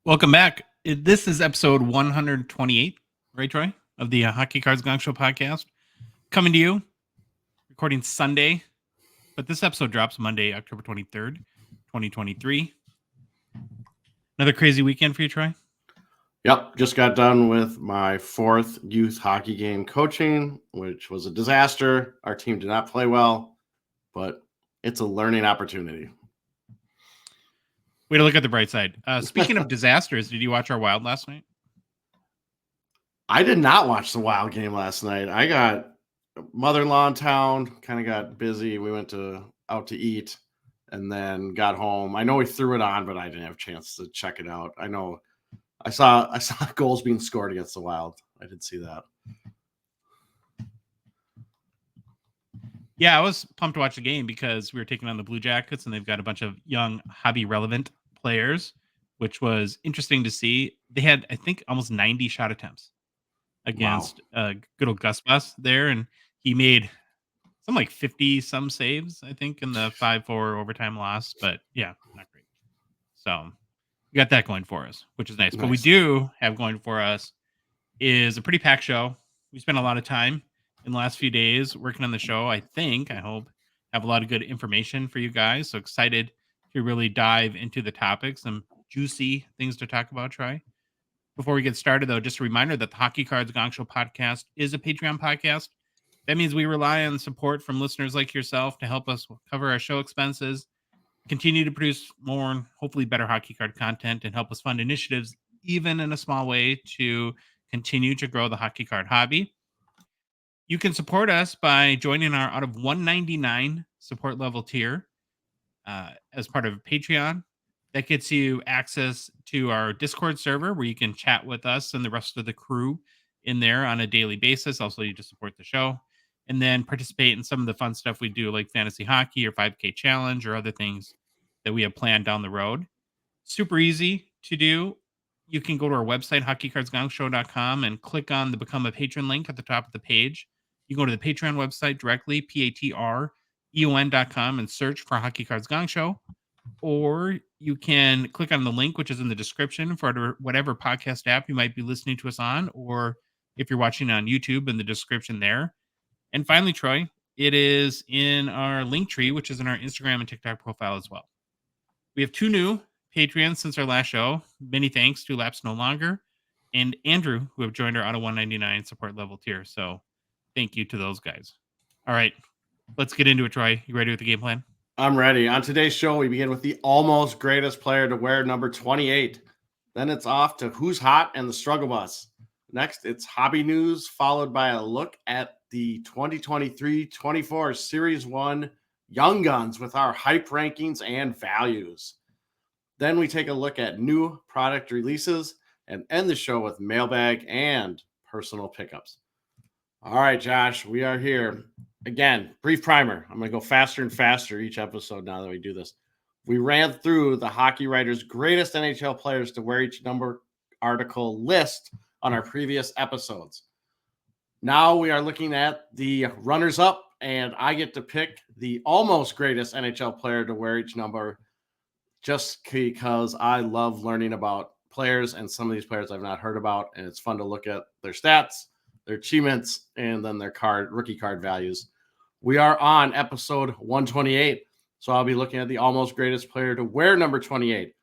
Welcome back. This is episode 128, right, Troy, of the Hockey Cards Gongshow podcast. Coming to you, recording Sunday, but this episode drops Monday, October 23rd, 2023. Another crazy weekend for you, Troy? Yep, just got done with my fourth youth hockey game coaching, which was a disaster. Our team did not play well, but it's a learning opportunity. Way to look at the bright side. Speaking of disasters, did you watch our Wild last night? I did not watch the Wild game last night. I got mother-in-law in town, kind of got busy. We went out to eat and then got home. I know we threw it on, but I didn't have a chance to check it out. I saw goals being scored against the Wild. I did see that. Yeah, I was pumped to watch the game because we were taking on the Blue Jackets, and they've got a bunch of young, hobby-relevant players, which was interesting to see. They had, I think, almost 90 shot attempts against good old Gus Bus there, and he made some like 50-some saves, I think, in the 5-4 overtime loss. But yeah, not great. So we got that going for us, which is nice. But we do have going for us is a pretty packed show. We spent a lot of time in the last few days working on the show. I hope, have a lot of good information for you guys. So excited to really dive into the topics, some juicy things to talk about, Troy. Before we get started, though, just a reminder that the Hockey Cards Gongshow podcast is a Patreon podcast. That means we rely on support from listeners like yourself to help us cover our show expenses, continue to produce more, hopefully better hockey card content, and help us fund initiatives, even in a small way, to continue to grow the hockey card hobby. You can support us by joining our out of $199 support level tier as part of Patreon. That gets you access to our Discord server where you can chat with us and the rest of the crew in there on a daily basis. Also, you just support the show and then participate in some of the fun stuff we do, like fantasy hockey or 5K challenge or other things that we have planned down the road. Super easy to do. You can go to our website, hockeycardsgongshow.com, and click on the Become a Patron link at the top of the page. You go to the Patreon website directly, patreon.com, and search for Hockey Cards Gong Show. Or you can click on the link, which is in the description for whatever podcast app you might be listening to us on, or if you're watching on YouTube, in the description there. And finally, Troy, it is in our link tree, which is in our Instagram and TikTok profile as well. We have 2 new Patreons since our last show. Many thanks to Laps No Longer and Andrew, who have joined our out of 199 support level tier. So thank you to those guys. All right, let's get into it, Troy. You ready with the game plan? I'm ready. On today's show, we begin with the almost greatest player to wear number 28. Then it's off to Who's Hot and the Struggle Bus. Next, it's hobby news, followed by a look at the 2023-24 Series 1 Young Guns with our hype rankings and values. Then we take a look at new product releases and end the show with mailbag and personal pickups. All right, Josh, we are here. Again, brief primer. I'm going to go faster and faster each episode now that we do this. We ran through the Hockey Writers' greatest NHL players to wear each number article list on our previous episodes. Now we are looking at the runners-up, and I get to pick the almost greatest NHL player to wear each number just because I love learning about players, and some of these players I've not heard about, and it's fun to look at their stats, their achievements, and then their rookie card values. We are on episode 128, so I'll be looking at the almost greatest player to wear number 28.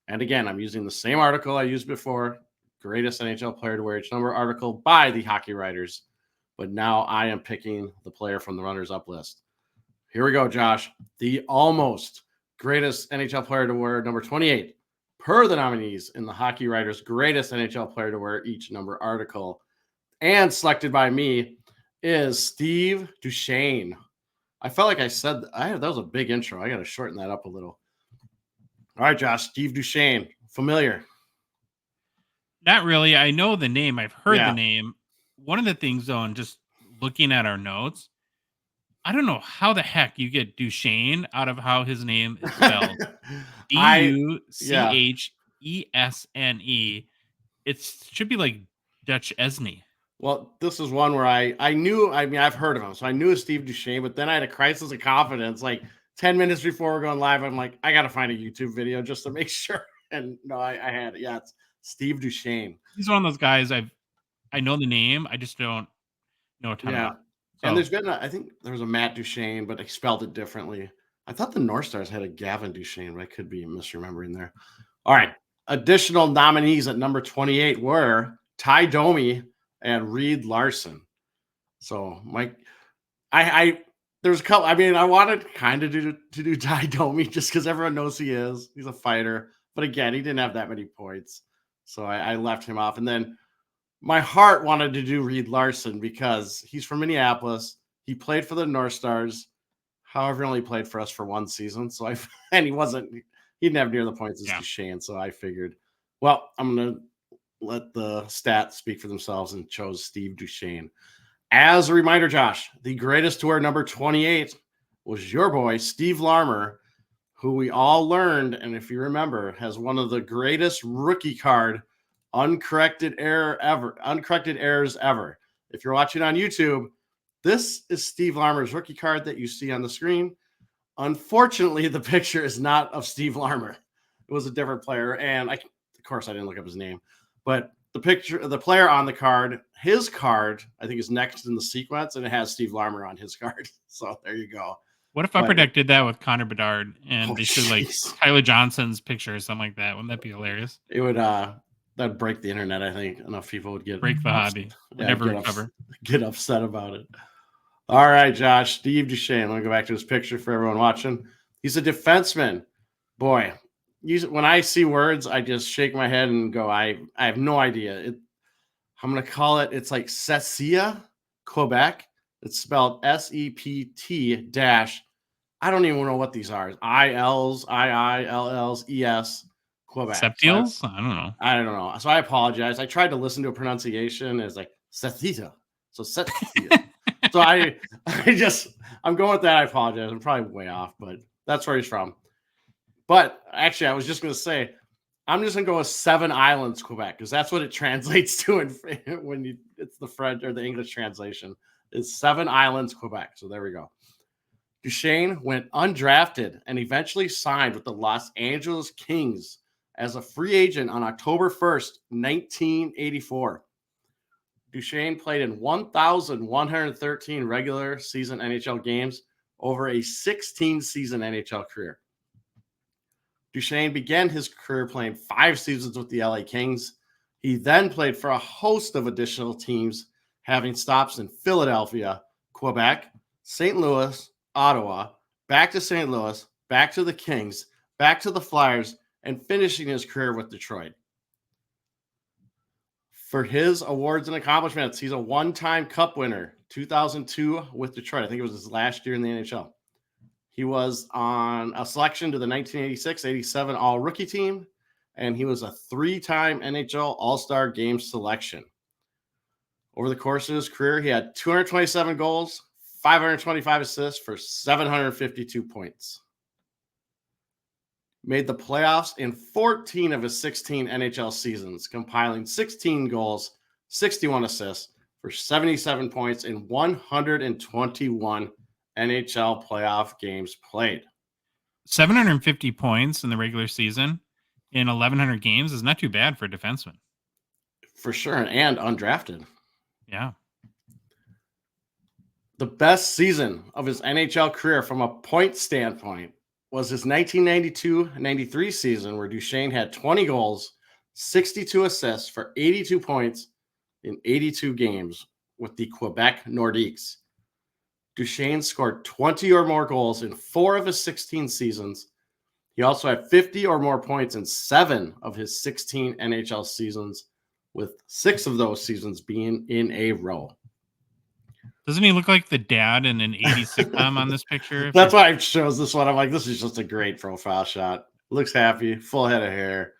And again, I'm using the same article I used before, greatest NHL player to wear each number article by the Hockey Writers. But now I am picking the player from the runners-up list. Here we go, Josh. The almost greatest NHL player to wear number 28 per the nominees in the Hockey Writers' greatest NHL player to wear each number article and selected by me is Steve Duchesne. I felt like I said that was a big intro. I got to shorten that up a little. All right, Josh, Steve Duchesne, familiar? Not really. I know the name. I've heard the name. One of the things, though, and just looking at our notes, I don't know how the heck you get Duchesne out of how his name is spelled. Duchesne. It should be like Duchesne. Well, this is one where I knew, I've heard of him, so I knew of Steve Duchesne, but then I had a crisis of confidence. Like 10 minutes before we're going live, I'm like, I got to find a YouTube video just to make sure And no, I had it. Yeah, it's Steve Duchesne. He's one of those guys I know the name, I just don't know a ton Yeah. about. And So there's been, I think there was a Matt Duchesne, but they spelled it differently. I thought the North Stars had a Gavin Duchesne, but I could be misremembering there. All right. Additional nominees at number 28 were Ty Domi and Reed Larson. So, Mike, I there's a couple. I mean, I wanted kind of to do Ty Domi just because everyone knows he is. He's a fighter, but again, he didn't have that many points, so I left him off. And then my heart wanted to do Reed Larson because he's from Minneapolis. He played for the North Stars. However, he only played for us for one season. So and he didn't have near the points as Duchesne. So I figured, well, I'm going to let the stats speak for themselves and chose Steve Duchesne. As a reminder, Josh, the greatest to wear number 28 was your boy, Steve Larmer, who we all learned, and if you remember, has one of the greatest rookie card uncorrected errors ever. If you're watching on YouTube, this is Steve Larmer's rookie card that you see on the screen. Unfortunately, the picture is not of Steve Larmer. It was a different player, and of course I didn't look up his name, but the picture of the player on the card, his card, I think is next in the sequence, and it has Steve Larmer on his card. So there you go. what if Upper Deck did that with Connor Bedard and they showed like Tyler Johnson's picture or something like that? Wouldn't that be hilarious? It would that'd break the internet. I think enough people would break the hobby. Never recover. Get upset about it. All right, Josh, Steve Duchesne. Let me go back to his picture for everyone watching. He's a defenseman. Boy, when I see words, I just shake my head and go, I have no idea. I'm going to call it, it's like Sesia, Quebec. It's spelled SEPT dash. I don't even know what these are. ILs, IILLs, ES, Quebec. Septials? I don't know. I don't know. So I apologize. I tried to listen to a pronunciation. It's like Sethita. So Sethita. So I'm going with that. I apologize. I'm probably way off, but that's where he's from. But actually, I was just going to say, I'm just going to go with Seven Islands, Quebec, because that's what it translates to it's the French or the English translation. It's Seven Islands, Quebec. So there we go. Duchesne went undrafted and eventually signed with the Los Angeles Kings as a free agent on October 1st, 1984. Duchesne played in 1,113 regular season NHL games over a 16-season NHL career. Duchesne began his career playing 5 seasons with the LA Kings. He then played for a host of additional teams, having stops in Philadelphia, Quebec, St. Louis, Ottawa, back to St. Louis, back to the Kings, back to the Flyers, and finishing his career with Detroit. For his awards and accomplishments, he's a one-time Cup winner, 2002 with Detroit. I think it was his last year in the NHL. He was on a selection to the 1986-87 All-Rookie team, and he was a 3-time NHL All-Star Game selection. Over the course of his career, he had 227 goals, 525 assists for 752 points. Made the playoffs in 14 of his 16 NHL seasons, compiling 16 goals, 61 assists for 77 points in 121 NHL playoff games played. 750 points in the regular season in 1,100 games is not too bad for a defenseman. For sure, and undrafted. Yeah. The best season of his NHL career from a point standpoint was his 1992-93 season, where Duchesne had 20 goals, 62 assists for 82 points in 82 games with the Quebec Nordiques. Duchesne scored 20 or more goals in 4 of his 16 seasons. He also had 50 or more points in 7 of his 16 NHL seasons, with 6 of those seasons being in a row. Doesn't he look like the dad in an 80s sitcom on this picture? That's why I chose this one. I'm like, this is just a great profile shot. Looks happy, full head of hair.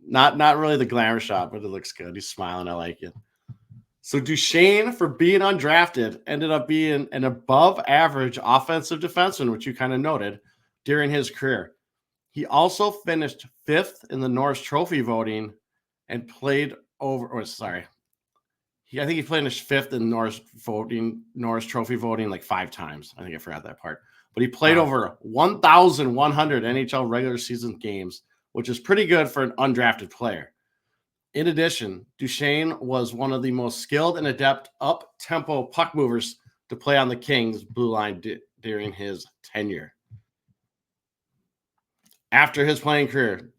Not really the glamour shot, but it looks good. He's smiling. I like it. So Duchesne, for being undrafted, ended up being an above-average offensive defenseman, which you kind of noted, during his career. He also finished 5th in the Norris Trophy voting and played I think he finished 5th in Norris Trophy voting like 5 times. I think I forgot that part. But he played over 1,100 NHL regular season games which is pretty good for an undrafted player. In addition, Duchesne was one of the most skilled and adept up-tempo puck movers to play on the Kings blue line during his tenure. After his playing career,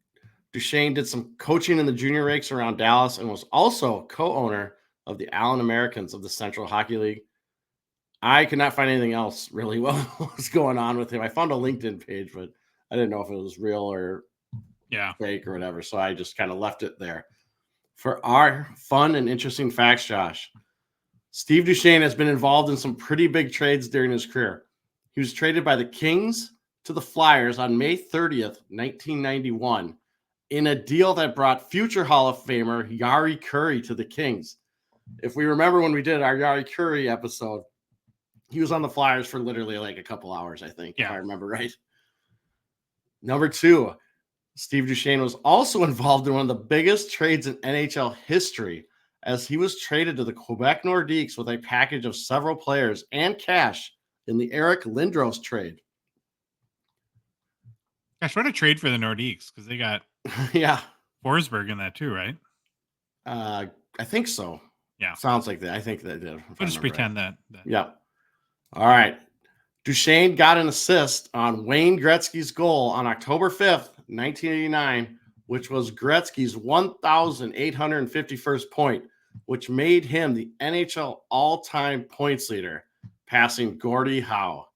Duchesne did some coaching in the junior ranks around Dallas and was also co-owner of the Allen Americans of the Central Hockey League. I could not find anything else really what was going on with him. I found a LinkedIn page, but I didn't know if it was real or fake or whatever, so I just kind of left it there. For our fun and interesting facts, Josh, Steve Duchesne has been involved in some pretty big trades during his career. He was traded by the Kings to the Flyers on May 30th, 1991, in a deal that brought future Hall of Famer Yari Curry to the Kings. If we remember when we did our Yari Curry episode, he was on the Flyers for literally like a couple hours, I think, if I remember right. Number 2, Steve Duchesne was also involved in one of the biggest trades in NHL history, as he was traded to the Quebec Nordiques with a package of several players and cash in the Eric Lindros trade. Gosh, what a trade for the Nordiques, because they got Forsberg in that too, right? I think so. Yeah. Sounds like that. I think they did. We'll just pretend that. Yeah. All right. Duchesne got an assist on Wayne Gretzky's goal on October 5th, 1989, which was Gretzky's 1,851st point, which made him the NHL all-time points leader, passing Gordie Howe.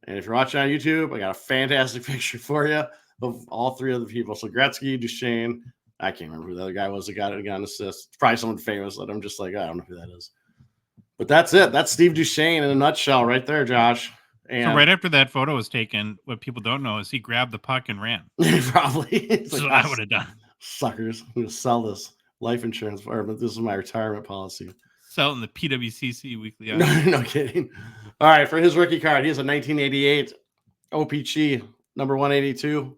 And if you're watching on YouTube, I got a fantastic picture for you of all three of the people. So Gretzky, Duchesne, I can't remember who the other guy was that got an assist. It's probably someone famous that I'm just like, I don't know who that is. But that's it. That's Steve Duchesne in a nutshell right there, Josh. And so right after that photo was taken, what people don't know is he grabbed the puck and ran. Probably. That's what I would have done. Suckers. I'm going to sell this life insurance, but this is my retirement policy. Sell in the PWCC weekly. No kidding. All right. For his rookie card, he has a 1988 OPG number 182.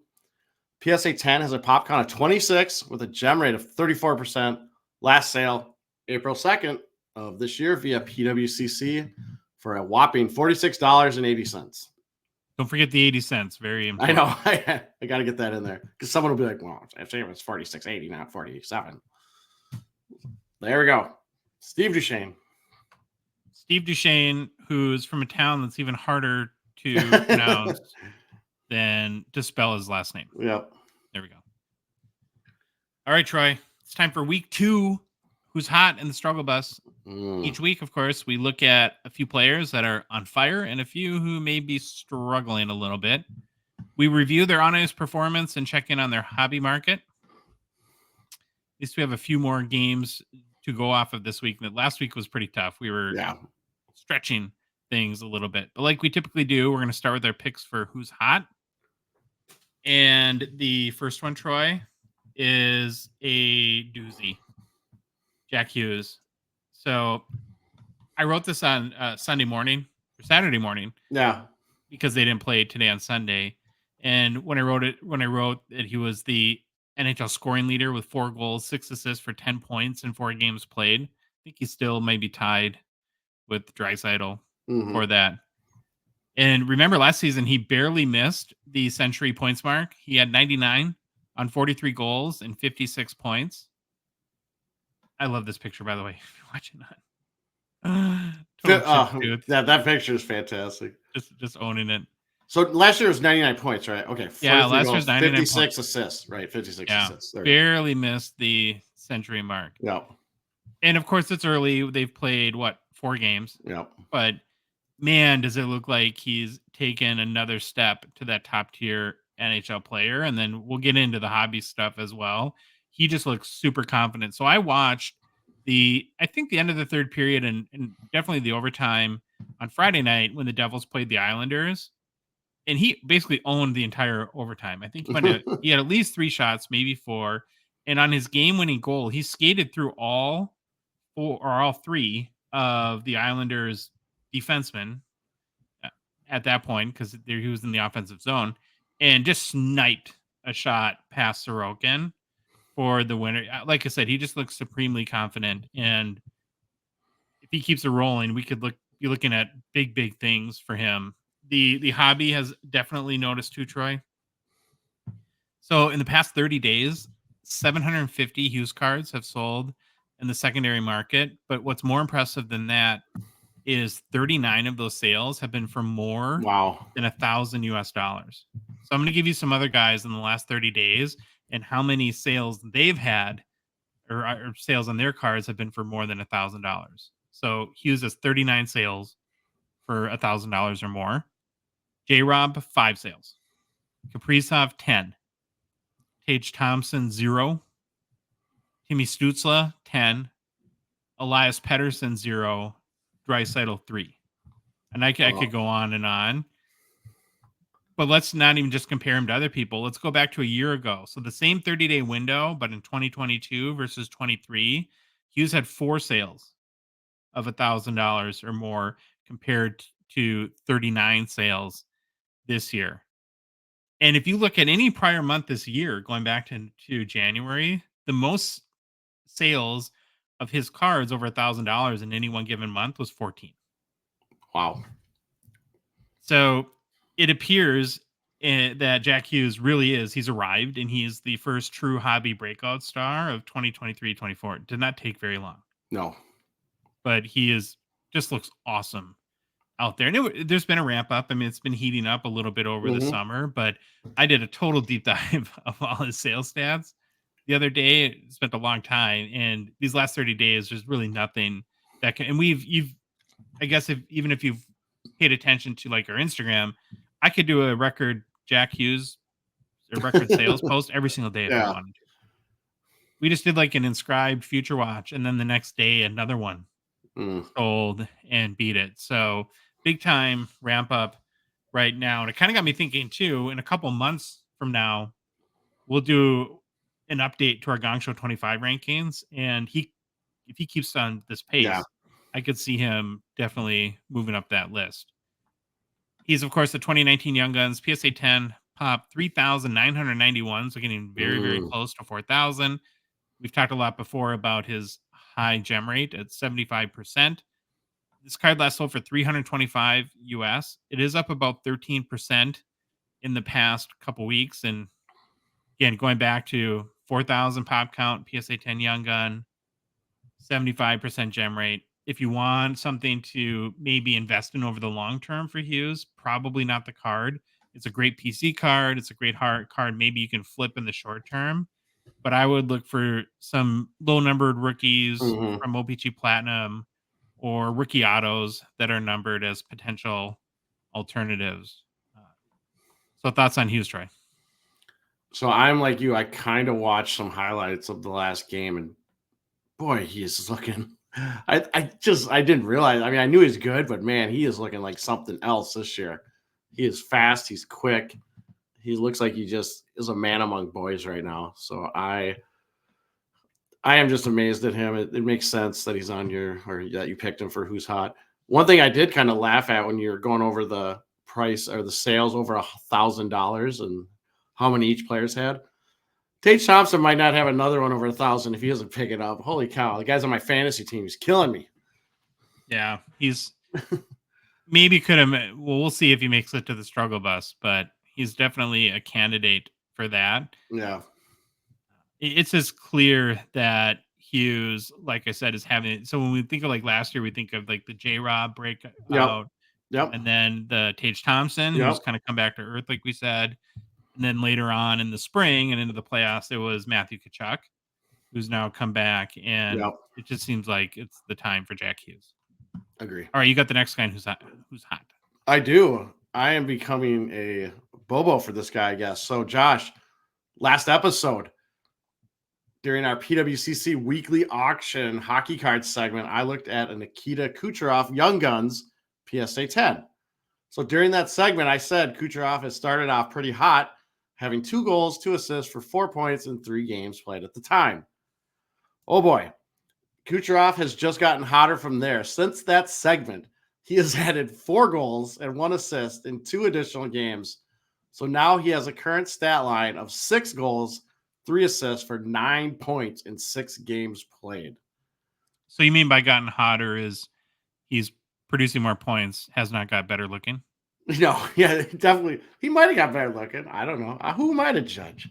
PSA 10 has a pop count of 26 with a gem rate of 34%. Last sale April 2nd of this year via PWCC for a whopping $46.80. Don't forget the 80 cents. Very important. I know. I got to get that in there because someone will be like, well, I think it was $46.80, not $47. There we go. Steve Duchesne. Steve Duchesne, who's from a town that's even harder to pronounce than to spell his last name. Yep. There we go. All right, Troy. It's time for week 2. Who's hot in the struggle bus? Each week, of course, we look at a few players that are on fire and a few who may be struggling a little bit. We review their on-ice performance and check in on their hobby market. At least we have a few more games to go off of this week. Last week was pretty tough. We were stretching things a little bit. But like we typically do, we're going to start with our picks for who's hot. And the first one, Troy, is a doozy. Jack Hughes. So I wrote this on Saturday morning, because they didn't play today on Sunday. And when I wrote that he was the NHL scoring leader with 4 goals, 6 assists for 10 points in 4 games played, I think he still may be tied with Draisaitl for that. And remember last season, he barely missed the century points mark. He had 99 on 43 goals and 56 points. I love this picture, by the way, if you're watching that. That picture is fantastic. Just owning it. So last year was 99 points, right? Okay. Yeah, last year's 99 56 assists, right? 56 assists. Barely missed the century mark. Yeah. And of course, it's early. They've played, 4 games? Yeah. But man, does it look like he's taken another step to that top tier NHL player. And then we'll get into the hobby stuff as well. He just looks super confident. So I watched I think the end of the third period and definitely the overtime on Friday night when the Devils played the Islanders. And he basically owned the entire overtime. I think he had at least 3 shots, maybe 4. And on his game-winning goal, he skated through all 3 of the Islanders' defensemen at that point because he was in the offensive zone and just sniped a shot past Sorokin for the winner. Like I said, he just looks supremely confident. And if he keeps it rolling, we could be looking at big things for him. The hobby has definitely noticed too, Troy. So in the past 30 days, 750 Hughes cards have sold in the secondary market. But what's more impressive than that is 39 of those sales have been for more Wow. than $1,000 US. So I'm going to give you some other guys in the last 30 days and how many sales they've had or sales on their cards have been for more than $1,000. So Hughes has 39 sales for $1,000 or more. J Rob, 5 sales. Kaprizov, 10. Tage Thompson, 0. Timmy Stutzla, 10. Elias Pettersson, 0. Draisaitl, 3. And I could go on and on. But let's not even just compare him to other people. Let's go back to a year ago. So the same 30-day window, but in 2022 versus 23, Hughes had 4 sales of $1,000 or more compared to 39 sales this year. And if you look at any prior month this year, going back to January, the most sales of his cards over $1,000 in any one given month was 14. Wow. So it appears that Jack Hughes really is. He's arrived and he is the first true hobby breakout star of 2023-24. It did not take very long, No. but he is just looks awesome out there. And there's been a ramp up. I mean, it's been heating up a little bit over the Mhm. summer, but I did a total deep dive of all his sales stats the other day. It spent a long time, and these last 30 days, there's really nothing that can. And I guess even if you've paid attention to like our Instagram, I could do a record Jack Hughes or record sales post every single day if I Yeah. wanted to. We just did like an inscribed future watch, and then the next day another one Mm. sold and beat it. So big time ramp up right now. And it kind of got me thinking too, in a couple months from now, we'll do an update to our Gong Show 25 rankings. And if he keeps on this Yeah. pace, I could see him definitely moving up that list. He's, of course, the 2019 Young Guns PSA 10 pop 3,991. So getting very, very Mm. close to 4,000. We've talked a lot before about his high gem rate at 75%. This card last sold for 325 US. It is up about 13% in the past couple weeks. And again, going back to 4,000 pop count, PSA 10 Young Gun, 75% gem rate. If you want something to maybe invest in over the long term for Hughes, probably not the card. It's a great PC card. It's a great hard card. Maybe you can flip in the short term, but I would look for some low numbered rookies Mhm. from OPG Platinum or rookie autos that are numbered as potential alternatives. Uh, so thoughts on Hughes, Troy? So I'm like you. I kind of watched some highlights of the last game, and boy, he is looking. I didn't realize. I mean, I knew he's good, but man, he is looking like something else this year. He is fast. He's quick. He looks like he just is a man among boys right now. So I am just amazed at him. It makes sense that he's on your or that you picked him for who's hot. One thing I did kind of laugh at when you're going over the price or the sales over $1,000 and how many each player's had. Tage Thompson might not have another one over 1,000 if he doesn't pick it up. Holy cow! The guy's on my fantasy team. He's killing me. Yeah, he's maybe could have. Well, we'll see if he makes it to the struggle bus, but he's definitely a candidate for that. Yeah. It's as clear that Hughes, like I said, is having. So when we think of like last year, we think of like the J Rob Yep. breakout, Yep. and then the Tage Thompson, who's Yep. kind of come back to earth, like we said. And then later on in the spring and into the playoffs, it was Matthew Tkachuk, who's now come back, and Yep. it just seems like it's the time for Jack Hughes. Agree. All right, you got the next guy who's hot. Who's hot? I do. I am becoming a Bobo for this guy, I guess. So, Josh, last episode during our PWCC weekly auction hockey cards segment, I looked at a Nikita Kucherov Young Guns PSA 10. So during that segment, I said Kucherov has started off pretty hot, having 2 goals, 2 assists for 4 points in 3 games played at the time. Oh boy, Kucherov has just gotten hotter from there. Since that segment, he has added 4 goals and 1 assist in 2 additional games. So now he has a current stat line of 6 goals, 3 assists for 9 points in 6 games played. So you mean by gotten hotter is he's producing more points, has not got better looking? No, yeah, definitely. He might have got better looking. I don't know. Who am I to judge?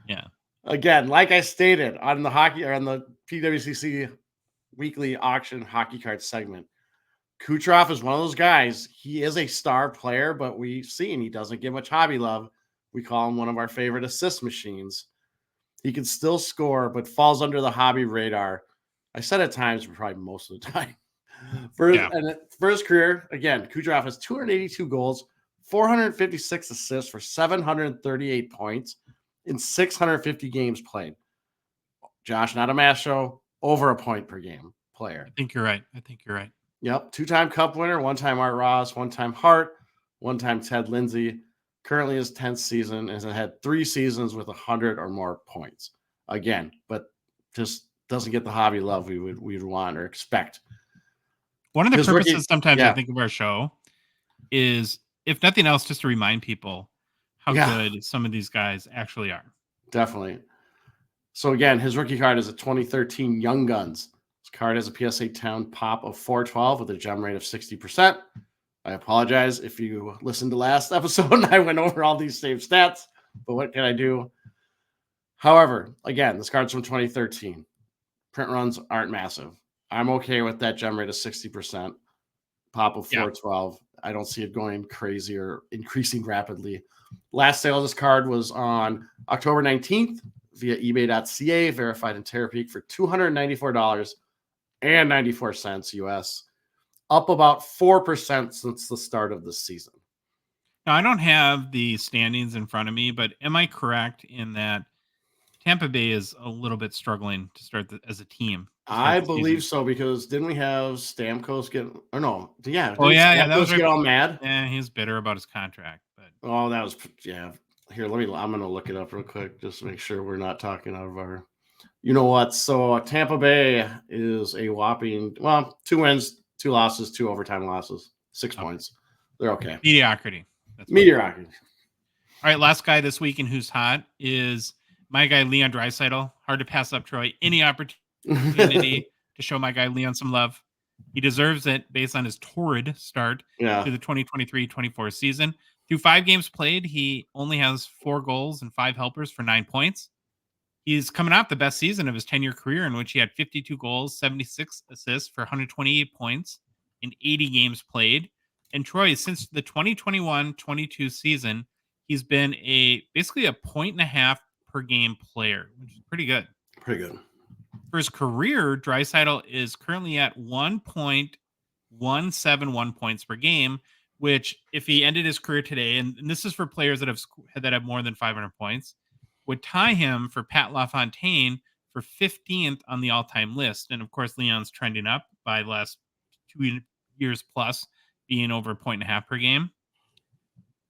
Yeah. Again, like I stated on the hockey or on the PWCC weekly auction hockey card segment, Kucherov is one of those guys. He is a star player, but we've seen he doesn't get much hobby love. We call him one of our favorite assist machines. He can still score, but falls under the hobby radar. I said at times, but probably most of the time. Yeah. For his career, again, Kucherov has 282 goals, 456 assists for 738 points in 650 games played. Josh, not a math show, over a point per game player. I think you're right. I think you're right. Yep. Two-time Cup winner, one-time Art Ross, one-time Hart, one-time Ted Lindsay. Currently his 10th season and has had 3 seasons with 100 or more points. Again, but just doesn't get the hobby love we'd want or expect. One of the His purposes rookie- sometimes I yeah. think of our show is, if nothing else, just to remind people how Yeah. good some of these guys actually are. Definitely. So again, his rookie card is a 2013 Young Guns. This card has a PSA 10 pop of 412 with a gem rate of 60%. I apologize if you listened to last episode and I went over all these same stats, but what can I do? However, again, this card's from 2013. Print runs aren't massive. I'm okay with that gem rate of 60%. Pop of 412. I don't see it going crazy or increasing rapidly. Last sale of this card was on October 19th via ebay.ca, verified in Terapeak for $294.94 US, up about 4% since the start of the season. Now, I don't have the standings in front of me, but am I correct in that Tampa Bay is a little bit struggling to start as a team? I believe so, because didn't we have Stamkos get, or no, yeah. Oh, yeah, that was Stamkos get all mad? Yeah, he's bitter about his contract, but Oh, that was, yeah. Here, I'm going to look it up real quick just to make sure we're not talking out of our, you know what? So Tampa Bay is a whopping, 2 wins, 2 losses, 2 overtime losses, 6 points. They're okay. Mediocrity. Mediocrity. All right, last guy this week in Who's Hot is my guy, Leon Draisaitl. Hard to pass up, Troy. Any opportunity to show my guy Leon some love. He deserves it based on his torrid start to the 2023-24 season. Through 5 games played, he only has 4 goals and 5 helpers for 9 points. He's coming off the best season of his 10-year career, in which he had 52 goals, 76 assists for 128 points in 80 games played. And Troy, since the 2021-22 season, he's been basically a 1.5 per game player, which is pretty good. Pretty good. For his career, Draisaitl is currently at 1.171 points per game, which, if he ended his career today, and this is for players that have more than 500 points, would tie him for Pat LaFontaine for 15th on the all-time list. And of course, Leon's trending up by the last 2 years plus, being over 1.5 per game.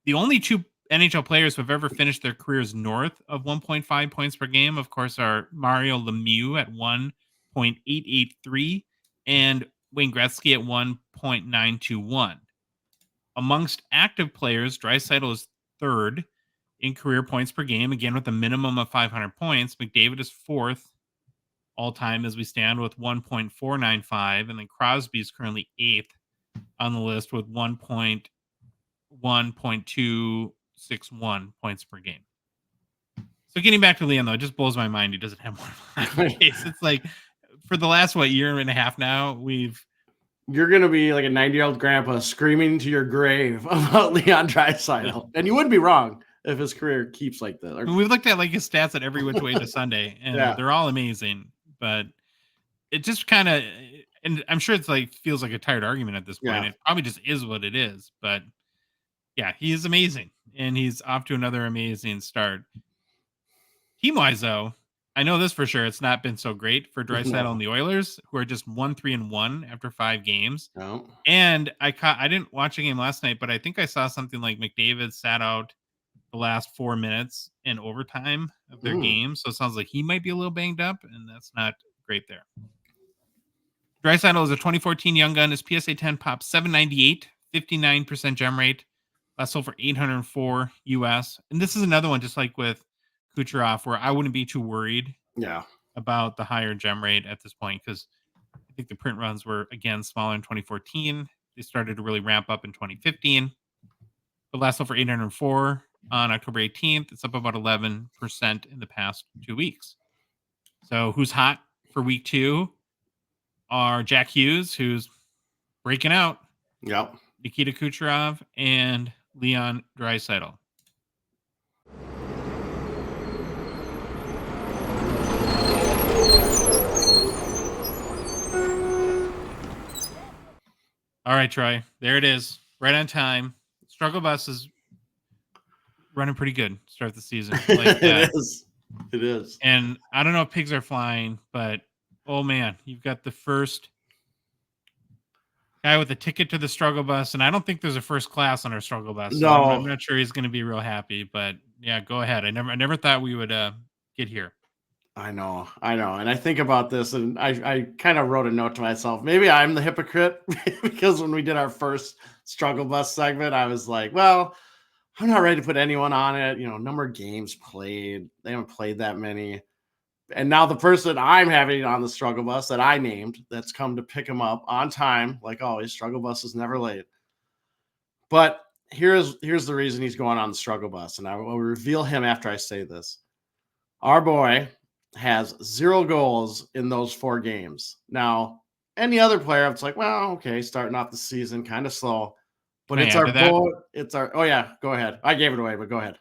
The only 2 NHL players who have ever finished their careers north of 1.5 points per game, of course, are Mario Lemieux at 1.883 and Wayne Gretzky at 1.921. Amongst active players, Draisaitl is 3rd in career points per game, again with a minimum of 500 points. McDavid is 4th all time as we stand with 1.495, and then Crosby is currently 8th on the list with 1.261 points per game. So getting back to Leon, though, it just blows my mind he doesn't have more case. It's like, for the last year and a half now, you're going to be like a 90-year-old grandpa screaming to your grave about Leon Draisaitl. And you wouldn't be wrong if his career keeps like that. We've looked at his stats at every which way to Sunday, and they're all amazing. But it just kind of, and I'm sure it's feels like a tired argument at this point. Yeah. It probably just is what it is. But yeah, he is amazing, and he's off to another amazing start. Team-wise, though, I know this for sure. It's not been so great for Draisaitl and the Oilers, who are just 1-3-1 after 5 games. No. And I didn't watch a game last night, but I think I saw something like McDavid sat out the last 4 minutes in overtime of their game. So it sounds like he might be a little banged up, and that's not great there. Draisaitl is a 2014 Young Gun. His PSA 10 pop 798, 59% gem rate. Last sold for 804 US. And this is another one, just like with Kucherov, where I wouldn't be too worried about the higher gem rate at this point, because I think the print runs were, again, smaller in 2014. They started to really ramp up in 2015. But last sold for 804 on October 18th. It's up about 11% in the past 2 weeks. So who's hot for week 2 are Jack Hughes, who's breaking out, Yep. Nikita Kucherov, and Leon Draisaitl. All right, Troy. There it is. Right on time. Struggle Bus is running pretty good to start the season. I like that. It is. It is. And I don't know if pigs are flying, but oh man, you've got the first guy with a ticket to the struggle bus, and I don't think there's a first class on our struggle bus. So I'm No, not sure he's going to be real happy. But yeah, go ahead. I never thought we would get here. I know. And I think about this, and I kind of wrote a note to myself. Maybe I'm the hypocrite because when we did our first struggle bus segment, I was like, well, I'm not ready to put anyone on it. Number of games played. They haven't played that many. And now the person I'm having on the struggle bus that I named that's come to pick him up on time, like always, struggle bus is never late. But here's the reason he's going on the struggle bus, and I will reveal him after I say this. Our boy has 0 goals in those 4 games. Now, any other player, it's like, well, okay, starting off the season kind of slow. But Can I it's add our to that? boy. Oh yeah, go ahead. I gave it away, but go ahead.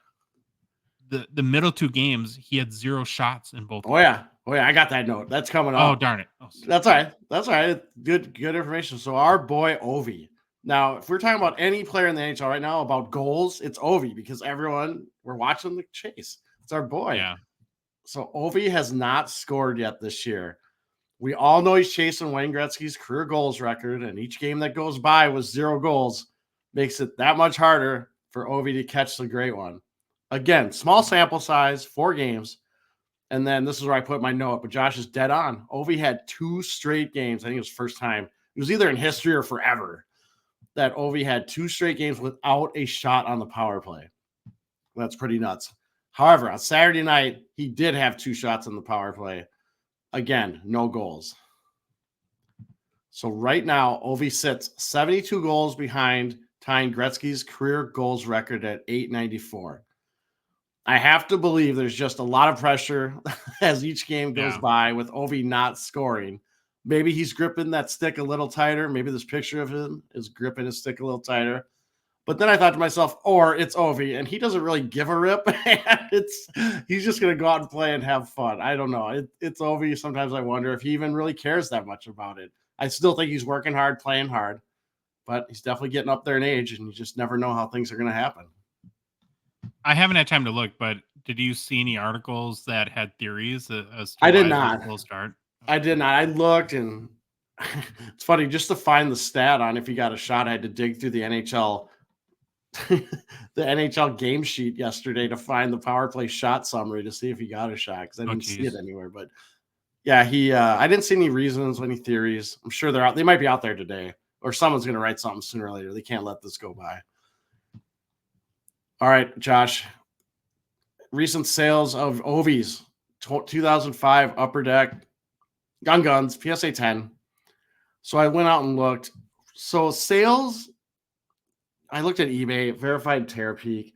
The middle 2 games, he had 0 shots in both. Oh yeah, I got that note. That's coming up. Oh darn it! Oh, That's all right. That's all right. Good information. So our boy Ovi. Now, if we're talking about any player in the NHL right now about goals, it's Ovi because we're watching the chase. It's our boy. Yeah. So Ovi has not scored yet this year. We all know he's chasing Wayne Gretzky's career goals record, and each game that goes by with 0 goals makes it that much harder for Ovi to catch the great one. Again, small sample size, 4 games. And then this is where I put my note, but Josh is dead on. Ovi had 2 straight games. I think it was first time. It was either in history or forever that Ovi had 2 straight games without a shot on the power play. That's pretty nuts. However, on Saturday night, he did have 2 shots on the power play. Again, no goals. So right now, Ovi sits 72 goals behind, tying Gretzky's career goals record at 894. I have to believe there's just a lot of pressure as each game goes by with Ovi not scoring. Maybe he's gripping that stick a little tighter. Maybe this picture of him is gripping his stick a little tighter. But then I thought to myself, or it's Ovi, and he doesn't really give a rip. He's just going to go out and play and have fun. I don't know. It's Ovi. Sometimes I wonder if he even really cares that much about it. I still think he's working hard, playing hard, but he's definitely getting up there in age, and you just never know how things are going to happen. I haven't had time to look, but did you see any articles that had theories as to I did why not. this will start? I did not. I looked, and it's funny just to find the stat on if he got a shot. I had to dig through the NHL game sheet yesterday to find the power play shot summary to see if he got a shot because I didn't see it anywhere. But yeah, I didn't see any reasons, any theories. I'm sure they're out. They might be out there today, or someone's going to write something sooner or later. They can't let this go by. All right, Josh. Recent sales of Ovi's 2005 Upper Deck Gun Guns PSA 10. So I went out and looked. So sales, I looked at eBay, verified Terapeak.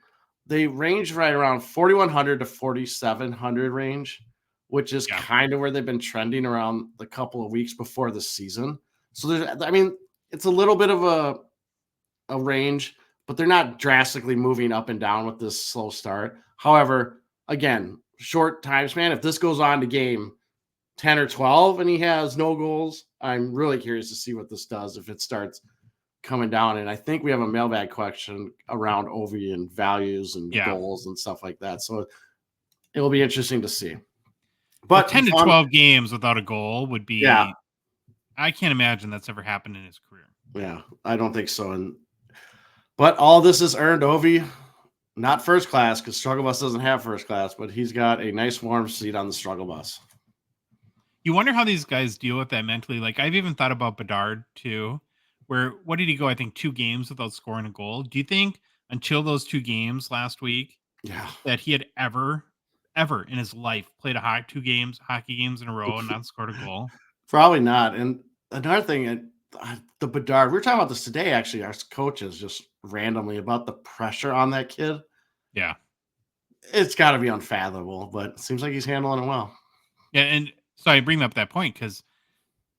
They range right around 4,100 to 4,700 range, which is kind of where they've been trending around the couple of weeks before the season. So it's a little bit of a range, but they're not drastically moving up and down with this slow start. However, again, short time span. If this goes on to game 10 or 12 and he has no goals, I'm really curious to see what this does if it starts coming down. And I think we have a mailbag question around Ovi and values and goals and stuff like that. So it will be interesting to see. But 10 to 12 games without a goal would be, I can't imagine that's ever happened in his career. Yeah, I don't think so. But all this is earned Ovi, not first class, because Struggle Bus doesn't have first class, but he's got a nice warm seat on the Struggle Bus. You wonder how these guys deal with that mentally. Like, I've even thought about Bedard, too, where, what did he go? I think 2 games without scoring a goal. Do you think until those 2 games last week that he had ever in his life played 2 hockey games in a row and not scored a goal? Probably not. And another thing, the Bedard, we were talking about this today, actually, our coaches just randomly about the pressure on that kid. Yeah. It's got to be unfathomable, but it seems like he's handling it well. Yeah, and so I bring up that point because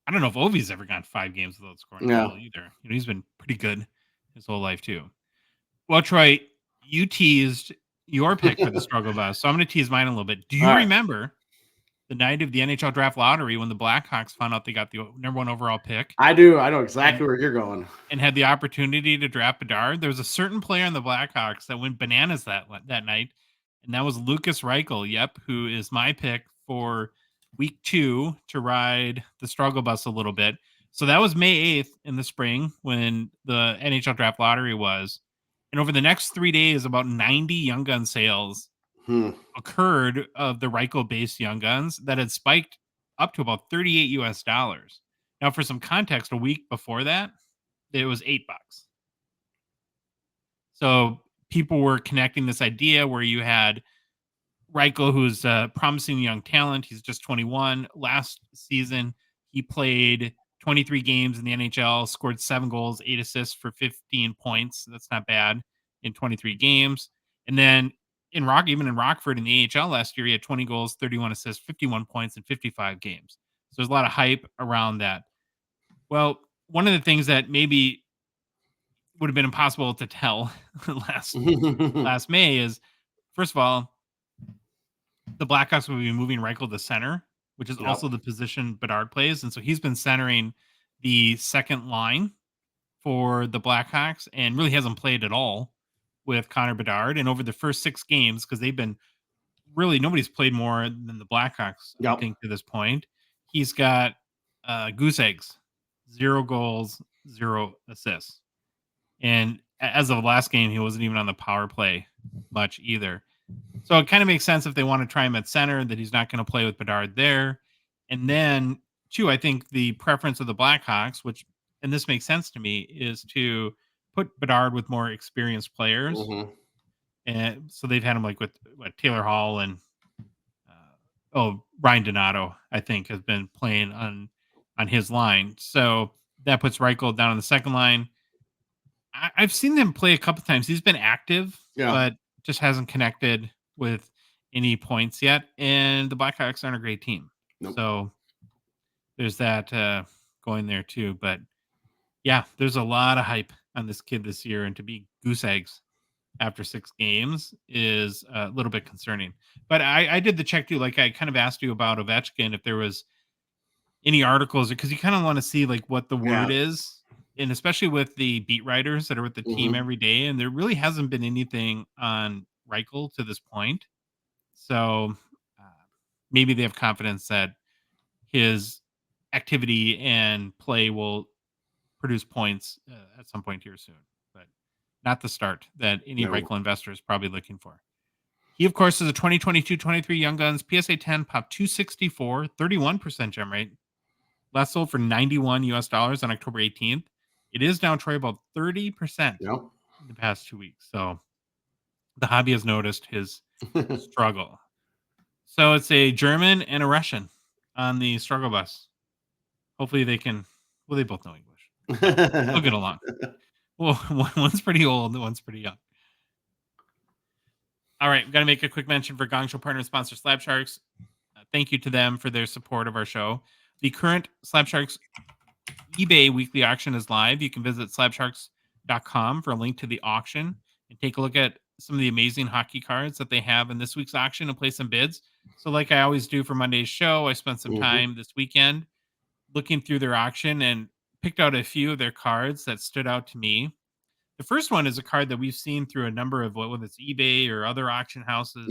I don't know if Ovi's ever gone 5 games without scoring a Yeah. goal either. He's been pretty good his whole life too. Well, Troy, you teased your pick for the struggle bus, so I'm going to tease mine a little bit. Do All you right. remember the night of the NHL draft lottery when the Blackhawks found out they got the number 1 overall pick I do. I know and exactly where you're going. had the opportunity to draft Bedard? There was a certain player in the Blackhawks that went bananas that night, and that was Lucas Reichel. Yep, who is my pick for week 2 to ride the struggle bus a little bit. So that was May 8th in the spring when the NHL draft lottery was. And over the next 3 days, about 90 Young Gun sales occurred of the Reichel based Young Guns that had spiked up to about 38 US dollars. Now, for some context, a week before that, it was $8. So people were connecting this idea where you had Reichel, who's a promising young talent. He's just 21. Last season, he played 23 games in the NHL, scored 7 goals, 8 assists for 15 points. That's not bad in 23 games. And then even in Rockford in the AHL last year, he had 20 goals, 31 assists, 51 points in 55 games. So there's a lot of hype around that. Well, one of the things that maybe would have been impossible to tell last May is, first of all, the Blackhawks will be moving Reichel to center, which is also the position Bedard plays. And so he's been centering the second line for the Blackhawks and really hasn't played at all with Connor Bedard. And over the first 6 games, because they've been really nobody's played more than the Blackhawks, I think, to this point. He's got goose eggs, 0 goals, 0 assists. And as of last game, he wasn't even on the power play much either. So it kind of makes sense if they want to try him at center that he's not going to play with Bedard there. And then, too, I think the preference of the Blackhawks, and this makes sense to me, is to put Bedard with more experienced players. And so they've had him like with Taylor Hall and Ryan Donato, I think, has been playing on his line. So that puts Reichel down on the second line. I've seen them play a couple times. He's been active, but just hasn't connected with any points yet. And the Blackhawks aren't a great team. So there's that going there too. But yeah, there's a lot of hype on this kid this year. And to be goose eggs after 6 games is a little bit concerning. But I did the check too. Like I kind of asked you about Ovechkin, if there was any articles, because you kind of want to see like what the word is. And especially with the beat writers that are with the team every day. And there really hasn't been anything on Reichel to this point. So maybe they have confidence that his activity and play will produce points at some point here soon. But not the start that any Reichel investor is probably looking for. He, of course, is a 2022-23 Young Guns PSA 10 Pop 264, 31% gem rate. Last sold for $91 US on October 18th. It is now, Troy, about 30% in the past 2 weeks. So the hobby has noticed his struggle. So it's a German and a Russian on the struggle bus. Hopefully they can. Well, they both know English. They'll get along. Well, one's pretty old, one's pretty young. All right, we've got to make a quick mention for Gongshow partner and sponsor Slab Sharks. Thank you to them for their support of our show. The current Slab Sharks eBay weekly auction is live. You can visit slabsharks.com for a link to the auction and take a look at some of the amazing hockey cards that they have in this week's auction and place some bids. So like I always do for Monday's show, I spent some time this weekend looking through their auction and picked out a few of their cards that stood out to me. The first one is a card that we've seen through a number of, whether it's eBay or other auction houses.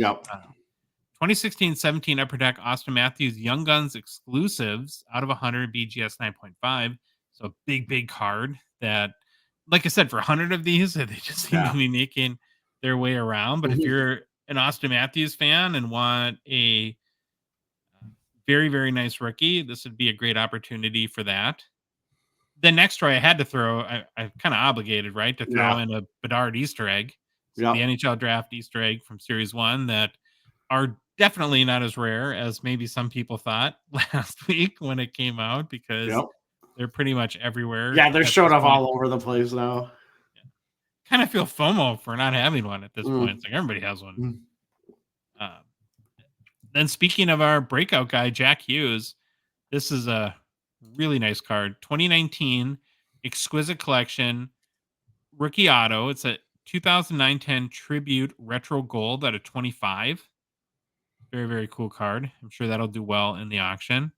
2016-17 Upper Deck Austin Matthews Young Guns exclusives out of 100 BGS 9.5. So a big card that, like I said, for 100 of these, they just seem to be making their way around. But if you're an Austin Matthews fan and want a very nice rookie, this would be a great opportunity for that. The next, Troy, I had to throw, I kind of obligated, right, to throw in a Bedard Easter egg. So the NHL draft Easter egg from Series 1 that are definitely not as rare as maybe some people thought last week when it came out, because they're pretty much everywhere. Yeah, they're showing up all over the place now. kind of feel FOMO for not having one at this point. Mm. It's like everybody has one. Mm. Um, then speaking of our breakout guy, Jack Hughes, this is a really nice card. 2019 exquisite collection rookie auto. It's a 2009-10 tribute retro gold out of 25. Very, very cool card. I'm sure that'll do well in the auction.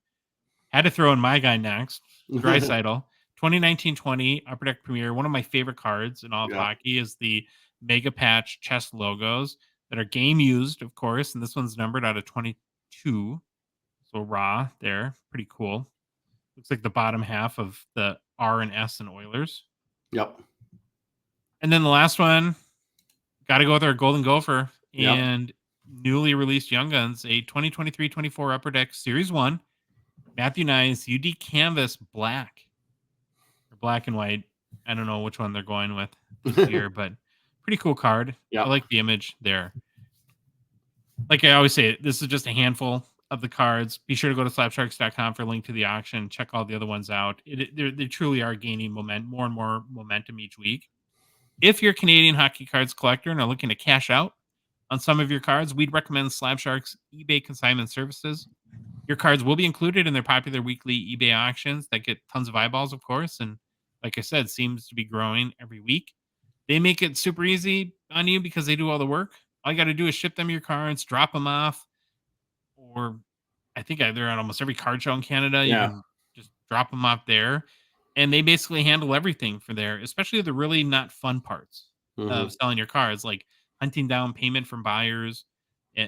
Had to throw in my guy next, Draisaitl. 2019-20 Upper Deck Premier. One of my favorite cards in all of Yep. hockey is the Mega Patch chest logos that are game used, of course. And this one's numbered out of 22. So raw there. Pretty cool. Looks like the bottom half of the R and S and Oilers. Yep. And then the last one, got to go with our Golden Gopher Yep. and newly released Young Guns, a 2023-24 Upper Deck Series 1 Matthew Nyes UD Canvas Black or black and white. I don't know which one they're going with this year, but pretty cool card. Yep. I like the image there. Like I always say, this is just a handful of the cards. Be sure to go to slapsharks.com for a link to the auction. Check all the other ones out. They truly are gaining more and more momentum each week. If you're a Canadian hockey cards collector and are looking to cash out on some of your cards, we'd recommend Slab Sharks eBay consignment services. Your cards will be included in their popular weekly eBay auctions that get tons of eyeballs, of course. And like I said, seems to be growing every week. They make it super easy on you because they do all the work. All you got to do is ship them your cards, drop them off, or I think they're at almost every card show in Canada. You Yeah. can just drop them off there. And they basically handle everything for there, especially the really not fun parts of selling your cards, like hunting down payment from buyers, eh,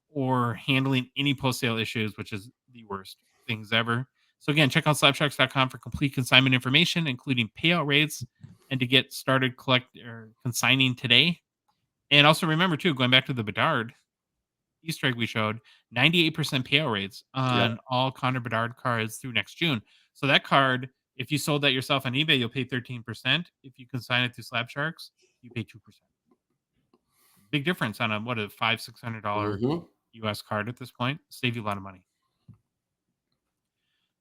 or handling any post-sale issues, which is the worst things ever. So again, check out slapsharks.com for complete consignment information, including payout rates, and to get started consigning today. And also remember too, going back to the Bedard Easter egg we showed, 98% payout rates on Yep. all Connor Bedard cards through next June. So that card, if you sold that yourself on eBay, you'll pay 13%. If you consign it through Slab Sharks, you pay 2%. Big difference on a $500-$600 US card at this point. Save you a lot of money.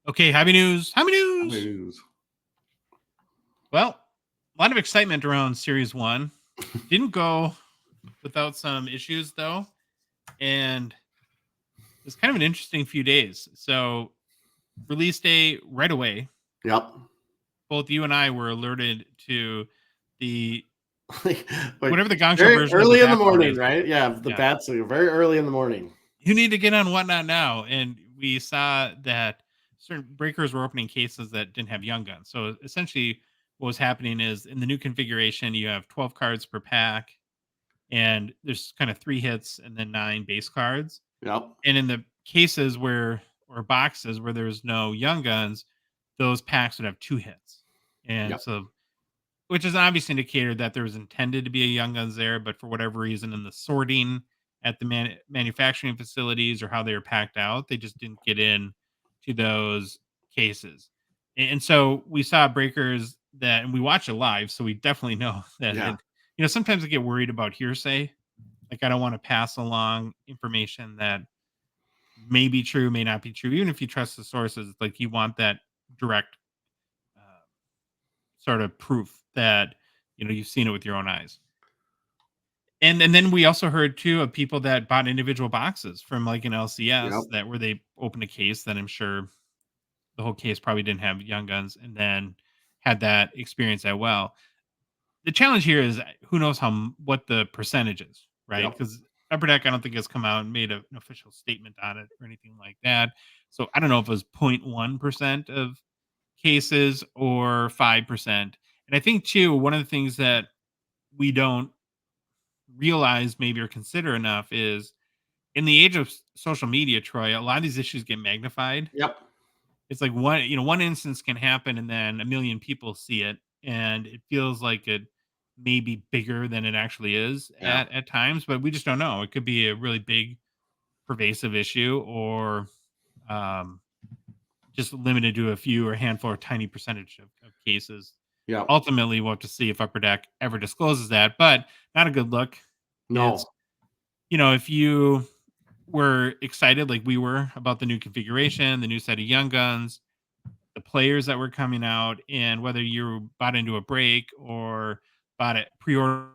Okay, happy news. Happy news. Well, a lot of excitement around Series 1. Didn't go without some issues, though. And it's kind of an interesting few days. So, release day right away. Yep. Both you and I were alerted to the Like, whatever the Gongshow very version early of in the the bat phone morning, is. right? Yeah, the Yeah. bats are very early in the morning. You need to get on Whatnot now. And we saw that certain breakers were opening cases that didn't have Young Guns. So essentially what was happening is in the new configuration, you have 12 cards per pack and there's kind of 3 hits and then 9 base cards. Yep. And in the cases or boxes where there's no Young Guns, those packs would have 2 hits. And so, which is an obvious indicator that there was intended to be a Young Guns there, but for whatever reason in the sorting at the manufacturing facilities or how they were packed out, they just didn't get in to those cases. And so we saw breakers that, and we watch it live, so we definitely know that. Yeah. Sometimes I get worried about hearsay. Like I don't want to pass along information that may be true, may not be true. Even if you trust the sources, like you want that direct sort of proof that you've seen it with your own eyes. And then we also heard too of people that bought individual boxes from like an LCS that where they opened a case that I'm sure the whole case probably didn't have Young Guns and then had that experience as well. The challenge here is who knows what the percentage is, right? Because Upper Deck, I don't think has come out and made an official statement on it or anything like that. So I don't know if it was 0.1% of cases or 5%. And I think too, one of the things that we don't realize maybe or consider enough is in the age of social media, Troy, a lot of these issues get magnified. Yep. It's like one instance can happen and then a million people see it and it feels like it may be bigger than it actually is at times, but we just don't know. It could be a really big pervasive issue or just limited to a few or handful or tiny percentage of cases. Yeah. Ultimately, we'll have to see if Upper Deck ever discloses that, but not a good look. No. It's, if you were excited like we were about the new configuration, the new set of Young Guns, the players that were coming out, and whether you bought into a break or bought it, pre-ordered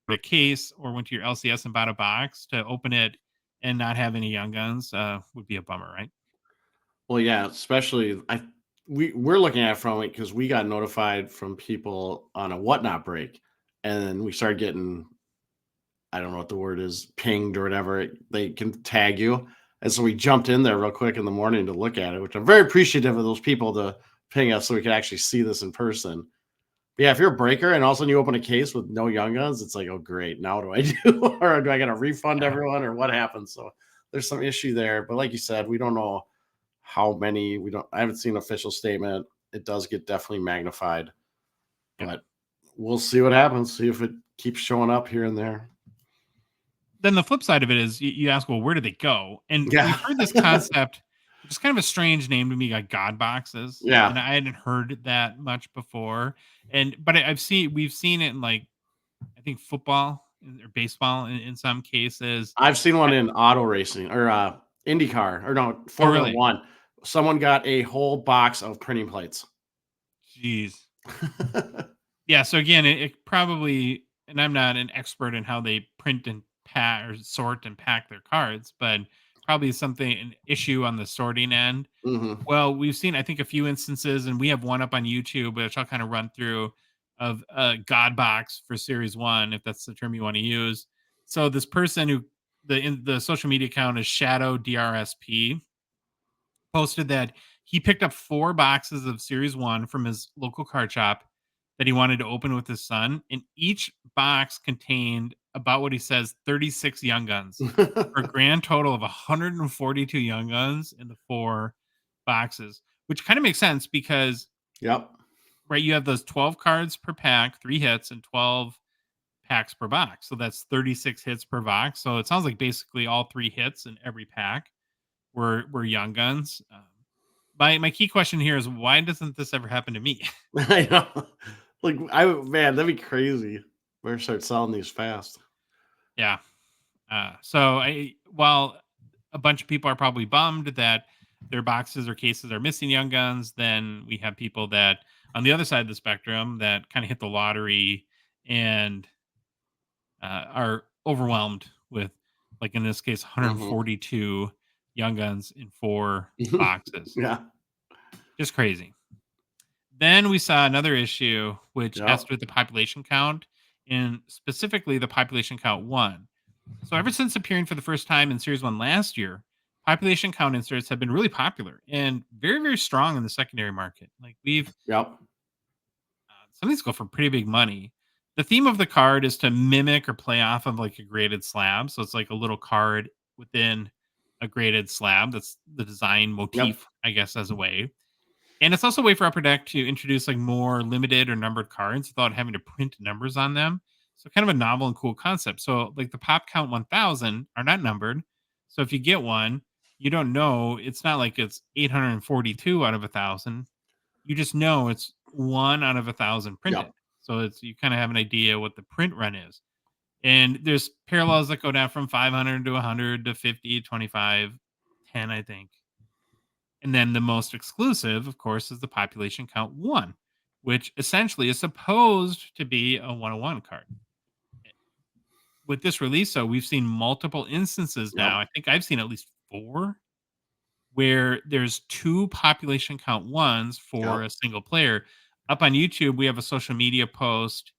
a case, or went to your LCS and bought a box to open it and not have any Young Guns would be a bummer, right? Well, yeah, especially we're looking at it from it because we got notified from people on a whatnot break, and then we started getting, I don't know what the word is, pinged or whatever. They can tag you. And so we jumped in there real quick in the morning to look at it, which I'm very appreciative of those people to ping us so we could actually see this in person. But yeah, if you're a breaker and all of a sudden you open a case with no Young Guns, it's like, oh, great. Now what do I do? Or do I got to refund Yeah. everyone or what happens? So there's some issue there. But like you said, we don't know how many. I haven't seen an official statement. It does get definitely magnified, Yep. but we'll see what happens. See if it keeps showing up here and there. Then the flip side of it is you ask, well, where do they go? And Yeah. we've heard this concept, which is kind of a strange name to me, like God boxes. Yeah. And I hadn't heard that much before. But we've seen it in like, I think football or baseball in some cases. I've seen one in auto racing or IndyCar or no, Oh, Formula really? One. Someone got a whole box of printing plates. Jeez. Yeah. So again, it probably, and I'm not an expert in how they print and pack or sort and pack their cards, but probably an issue on the sorting end. Hmm. Well, we've seen, I think, a few instances, and we have one up on YouTube, which I'll kind of run through of a God box for Series One, if that's the term you want to use. So this person who the social media account is Shadow DRSP posted that he picked up 4 boxes of Series One from his local card shop that he wanted to open with his son, and each box contained about what he says 36 Young Guns for a grand total of 142 Young Guns in the 4 boxes, which kind of makes sense because, Yep. right, you have those 12 cards per pack, 3 hits, and 12 packs per box. So that's 36 hits per box. So it sounds like basically all 3 hits in every pack were Young Guns. My key question here is, why doesn't this ever happen to me? I know. Like, man, that'd be crazy. Better start selling these fast. Yeah. While a bunch of people are probably bummed that their boxes or cases are missing Young Guns, then we have people that on the other side of the spectrum that kind of hit the lottery and are overwhelmed with, like in this case, Hmm. 142 Young Guns in 4 boxes. Yeah. Just crazy. Then we saw another issue, which has to Yep. do with the population count, and specifically the population count one. So ever since appearing for the first time in Series 1 last year, population count inserts have been really popular and very, very strong in the secondary market. Like Yep. some of these go for pretty big money. The theme of the card is to mimic or play off of like a graded slab. So it's like a little card within a graded slab. That's the design Yep. motif, I guess, as a way. And it's also a way for Upper Deck to introduce like more limited or numbered cards without having to print numbers on them. So kind of a novel and cool concept. So like the pop count 1000 are not numbered. So if you get one, you don't know. It's not like it's 842 out of 1000. You just know it's 1 out of 1000 printed. Yep. So it's you kind of have an idea what the print run is. And there's parallels that go down from 500 to 100 to 50, 25, 10, I think. And then the most exclusive, of course, is the population count one, which essentially is supposed to be a 101 card. With this release, though, we've seen multiple instances now. Yep. I think I've seen at least 4 where there's 2 population count ones for Yep. a single player. Up on YouTube, we have a social media post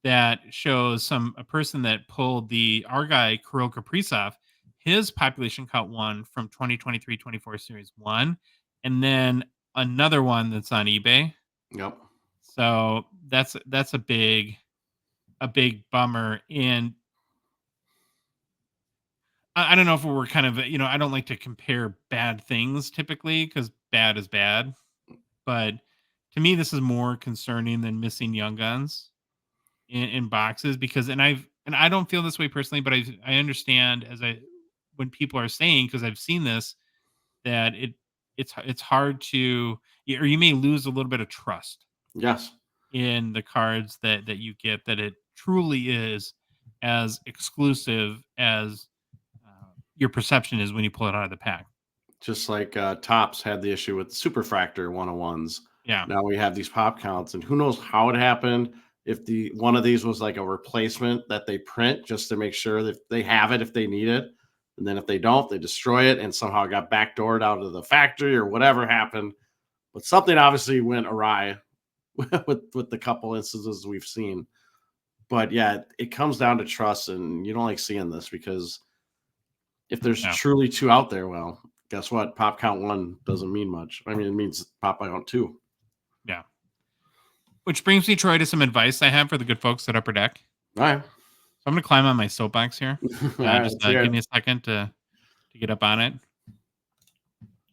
that shows a person that pulled our guy Kirill Kaprizov, his population count one from 2023-24 Series 1, and then another one that's on eBay. Yep. So that's a big bummer. And I don't know if we're kind of, I don't like to compare bad things typically because bad is bad, but to me this is more concerning than missing Young Guns in boxes, because and I don't feel this way personally, but I understand when people are saying, because I've seen this, that it's hard to, or you may lose a little bit of trust Yes. in the cards that you get, that it truly is as exclusive as your perception is when you pull it out of the pack. Just like Tops had the issue with Superfractor 101s. Yeah. Now we have these pop counts, and who knows how it happened. if the one of these was like a replacement that they print just to make sure that they have it if they need it. And then if they don't, they destroy it and somehow got backdoored out of the factory or whatever happened. But something obviously went awry with the couple instances we've seen. But yeah, it comes down to trust, and you don't like seeing this because if there's Yeah. truly two out there, well, guess what? Pop count one doesn't mean much. I mean, it means pop count two. Yeah. Which brings me, Troy, to some advice I have for the good folks at Upper Deck. All right. So I'm going to climb on my soapbox here. All right, Just let's hear give it. me a second to get up on it.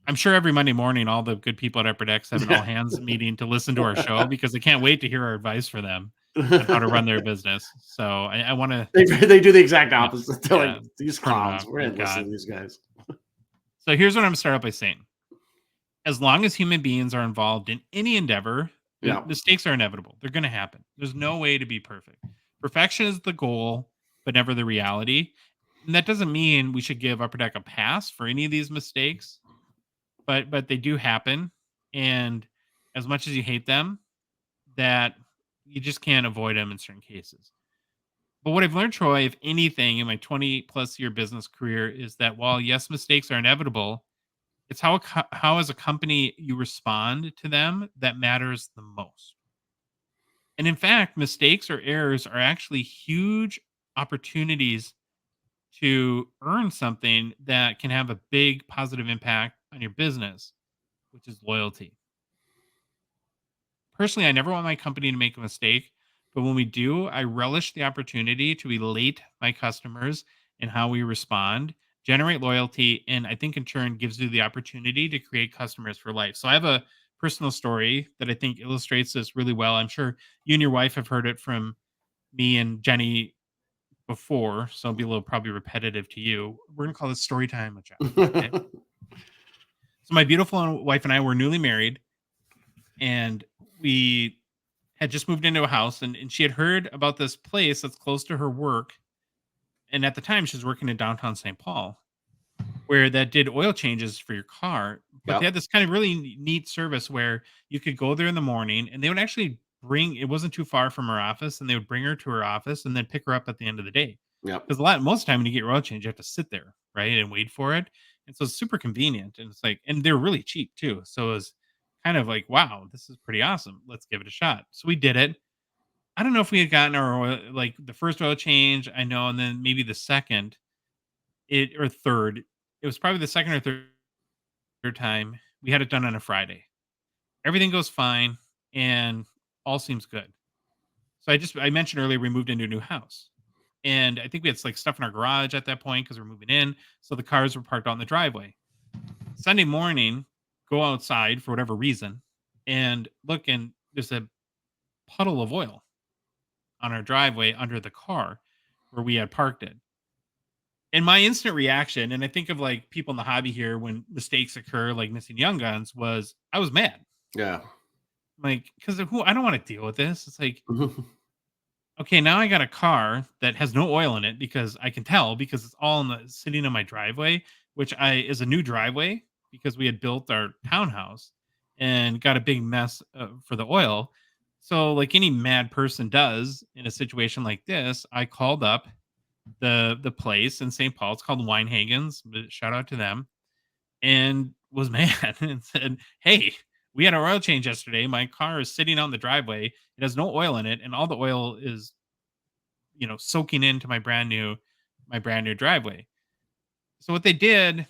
I'm sure every Monday morning, all the good people at Upper Decks have an all hands meeting to listen to our show because they can't wait to hear our advice for them on how to run their business. So I want to. They do the exact opposite. They're Yeah, like, these turn it clowns. off, We're thank in listening God. to these guys. So here's what I'm going to start out by saying. As long as human beings are involved in any endeavor, Yeah. mistakes are inevitable. They're going to happen. There's no way to be perfect. Perfection is the goal, but never the reality. And that doesn't mean we should give Upper Deck a pass for any of these mistakes, but they do happen. And as much as you hate them, that you just can't avoid them in certain cases. But what I've learned, Troy, if anything, in my 20 plus year business career is that while yes, mistakes are inevitable, it's how as a company you respond to them that matters the most. And in fact, mistakes or errors are actually huge opportunities to earn something that can have a big positive impact on your business, which is loyalty. Personally, I never want my company to make a mistake, but when we do, I relish the opportunity to relate my customers and how we respond, generate loyalty, and I think in turn gives you the opportunity to create customers for life. So I have a personal story that I think illustrates this really well. I'm sure you and your wife have heard it from me and Jenny before, so it'll be a little probably repetitive to you. We're gonna call this story time with Jeff. Okay. So my beautiful wife and I were newly married, and we had just moved into a house, and she had heard about this place that's close to her work. And at the time, she was working in downtown St. Paul, where that did oil changes for your car. But they Yep. had this kind of really neat service where you could go there in the morning and they would actually bring it wasn't too far from her office, and they would bring her to her office and then pick her up at the end of the day. Yep. Because most of the time when you get your oil change, you have to sit there, right? And wait for it. And so it's super convenient. And it's like, and they're really cheap too. So it was kind of like, wow, this is pretty awesome. Let's give it a shot. So we did it. I don't know if we had gotten our oil, like the first oil change, I know, and then maybe the second, it or third. It was probably the second or third time we had it done on a Friday. Everything goes fine and all seems good. So I mentioned earlier we moved into a new house. And I think we had like stuff in our garage at that point because we're moving in. So the cars were parked out in the driveway. Sunday morning, go outside for whatever reason and look, and there's a puddle of oil on our driveway under the car where we had parked it. And my instant reaction, and I think of like people in the hobby here when mistakes occur, like missing young guns, was I was mad. Yeah. Like, because who I don't want to deal with this. It's like, okay, now I got a car that has no oil in it because I can tell because it's all sitting in my driveway, which is a new driveway because we had built our townhouse and got a big mess for the oil. So, like any mad person does in a situation like this, I called up the place in St. Paul. It's called Winehagen's. But shout out to them, and was mad and said, "Hey, we had our oil change yesterday. My car is sitting on the driveway. It has no oil in it, and all the oil is, soaking into my brand new driveway." So what they did,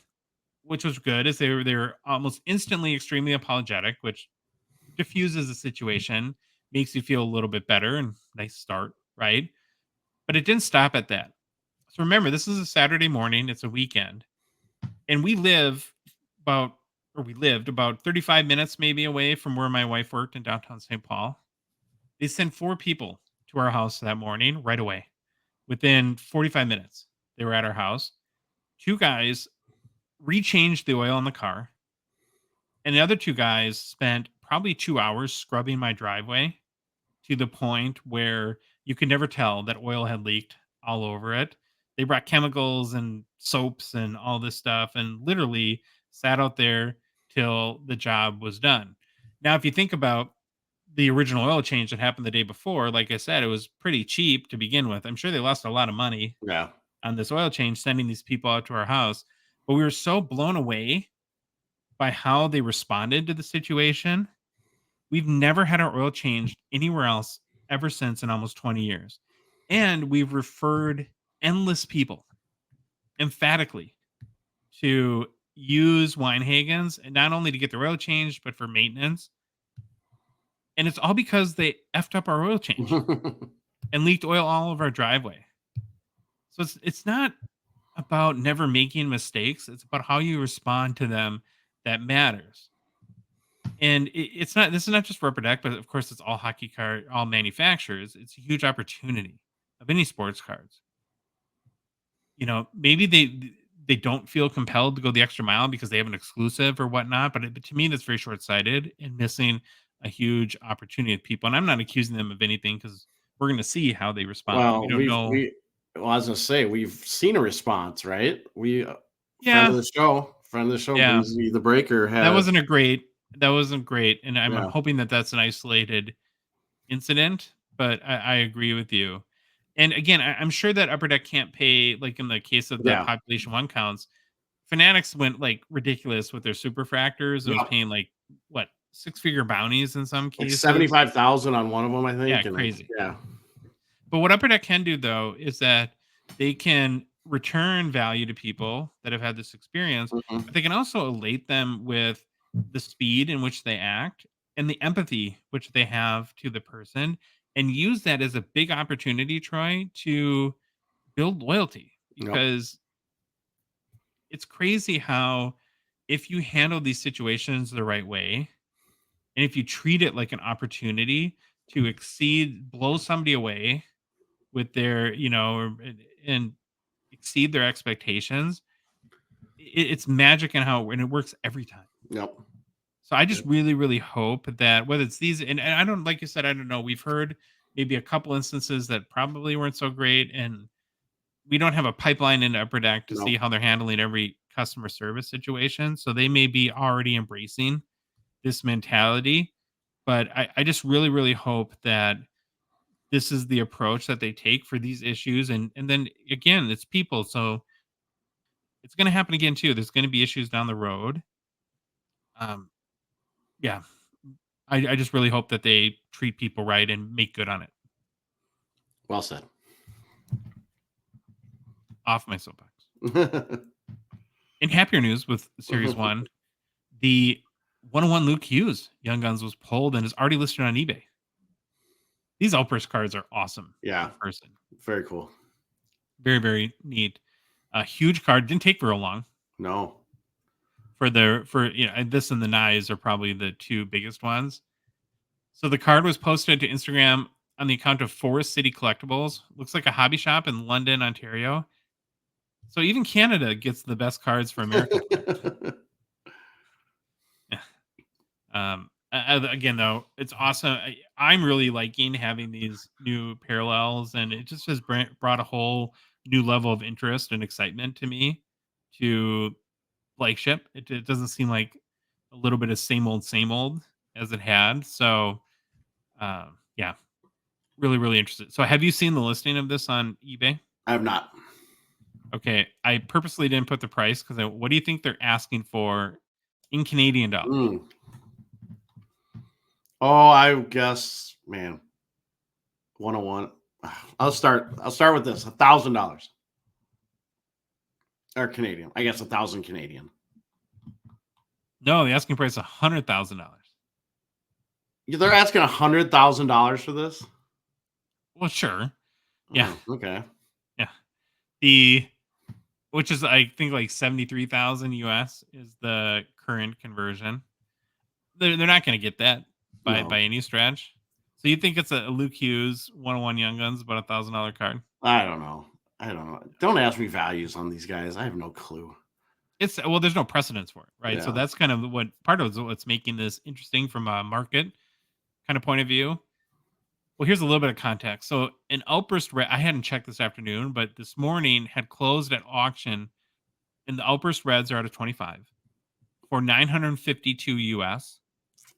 which was good, is they were almost instantly extremely apologetic, which diffuses the situation, makes you feel a little bit better, and nice start, right? But it didn't stop at that. So remember, this is a Saturday morning. It's a weekend, and we lived about 35 minutes maybe away from where my wife worked in downtown St. Paul. They sent 4 people to our house that morning right away. Within 45 minutes, they were at our house. 2 guys rechanged the oil in the car, and the other 2 guys spent probably 2 hours scrubbing my driveway to the point where you could never tell that oil had leaked all over it. They brought chemicals and soaps and all this stuff and literally sat out there till the job was done. Now, if you think about the original oil change that happened the day before, like I said, it was pretty cheap to begin with. I'm sure they lost a lot of money Yeah. on this oil change, sending these people out to our house. But we were so blown away by how they responded to the situation. We've never had our oil changed anywhere else ever since in almost 20 years. And we've referred endless people emphatically to use Weinhagen's, and not only to get their oil changed, but for maintenance. And it's all because they effed up our oil change and leaked oil all over our driveway. So it's not about never making mistakes. It's about how you respond to them that matters. And it's not. This is not just for Upper Deck, but of course, it's all hockey card, all manufacturers. It's a huge opportunity of any sports cards. Maybe they don't feel compelled to go the extra mile because they have an exclusive or whatnot. But to me, that's very short sighted and missing a huge opportunity of people. And I'm not accusing them of anything because we're going to see how they respond. We Well, don't know. well, I was gonna say we've seen a response, right? We Yeah, friend of the show, yeah. Breezy the Breaker That had wasn't a great. That wasn't great, and I'm yeah, hoping that that's an isolated incident. But I agree with you. And again, I'm sure that Upper Deck can't pay, like in the case of the yeah, population one counts. Fanatics went like ridiculous with their superfractors. It was yeah, paying like what, six-figure bounties in some like cases. 75,000 on one of them, I Yeah, think, and crazy. yeah, But what Upper Deck can do though is that they can return value to people that have had this experience, mhm, but they can also elate them with the speed in which they act and the empathy which they have to the person, and use that as a big opportunity, Troy, to build loyalty. yep, Because it's crazy how, if you handle these situations the right way, and if you treat it like an opportunity to blow somebody away with their, and exceed their expectations, it's magic in how, and it works every time. yep, So I just yep, really, really hope that whether it's these, and I don't, like you said, I don't know. We've heard maybe a couple instances that probably weren't so great, and we don't have a pipeline into Upper Deck to see no. how they're handling every customer service situation. So they may be already embracing this mentality. But I just really, really hope that this is the approach that they take for these issues. And then again, it's people. So it's going to happen again too. There's going to be issues down the road. Um, yeah, I just really hope that they treat people right and make good on it. Well said. Off my soapbox. In happier news with Series 1, the 101 Luke Hughes Young Guns was pulled and is already listed on eBay. These Outburst cards are awesome Yeah, in person. very cool. Very, very neat. A huge card. Didn't take very long. No. This and the Knives are probably the two biggest ones. So the card was posted to Instagram on the account of Forest City Collectibles. Looks like a hobby shop in London, Ontario. So even Canada gets the best cards for American players. Yeah. Again, though, it's awesome. I'm really liking having these new parallels, and it just has brought a whole new level of interest and excitement to me to flagship. It doesn't seem like a little bit of same old as it had. So, yeah, really, really interested. So, have you seen the listing of this on eBay? I have not. Okay, I purposely didn't put the price because what do you think they're asking for in Canadian dollars? Mm. Oh, I guess, man, 101. I'll start with this, $1,000 or Canadian. I guess 1,000 Canadian. No, the asking price is $100,000. They're asking $100,000 for this. Well, sure, yeah, Oh, okay. yeah. The Which is, I think, like 73,000 US is the current conversion. They're not going to get that by No, any stretch. So you think it's a Luke Hughes 101 Young Guns, about $1,000 card? I don't know. Don't ask me values on these guys. I have no clue. Well, there's no precedence for it, right? So Yeah. that's kind of what part of what's making this interesting from a market kind of point of view. Well, here's a little bit of context. So an Outburst Red, I hadn't checked this afternoon, but this morning had closed at auction, and the Outburst Reds are out of 25 for 952 US.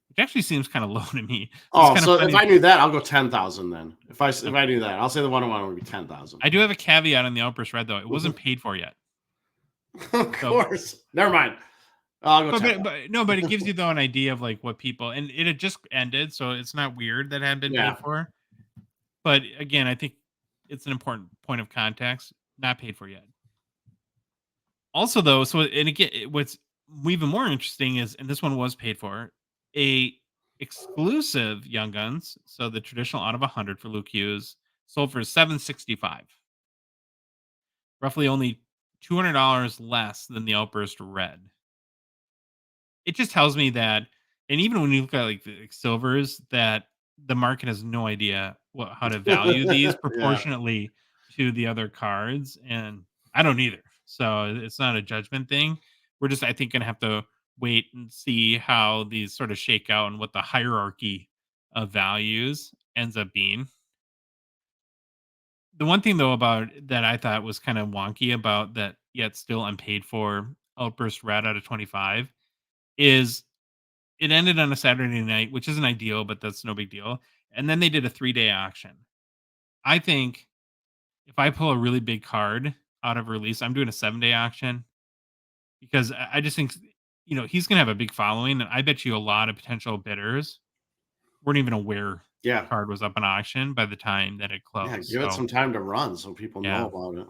which actually seems kind of low to me. So Oh, it's kind so of if funny. I knew that, I'll go 10,000 then. If Okay. I knew that, I'll say the 101 would be 10,000. I do have a caveat on the Outburst Red though. It wasn't paid for yet. Of So, course. Never mind. I'll go 10,000. but no, but it gives you though an idea of like what people, and it had just ended, so it's not weird that it hadn't been Yeah. paid for. But again, I think it's an important point of context. Not paid for yet. Also, though, so and again, what's even more interesting is, and this one was paid for, a exclusive Young Guns. So the traditional out of 100 for Luke Hughes sold for 765, roughly only $200 less than the Outburst Red. It just tells me that, and even when you look at like the silvers, that the market has no idea how to value these Yeah. proportionately to the other cards, and I don't either. So it's not a judgment thing. We're just, I think, gonna have to wait and see how these sort of shake out and what the hierarchy of values ends up being. The one thing though about that I thought was kind of wonky about that, yet still unpaid for Outburst Red out of 25 is it ended on a Saturday night, which isn't ideal, but that's no big deal. And then they did a 3-day auction. I think if I pull a really big card out of release, I'm doing a 7-day auction because I just think, he's going to have a big following. And I bet you a lot of potential bidders weren't even aware the Yeah. card was up on auction by the time that it Yeah. closed. Give it So, some time to run so people know yeah, about it.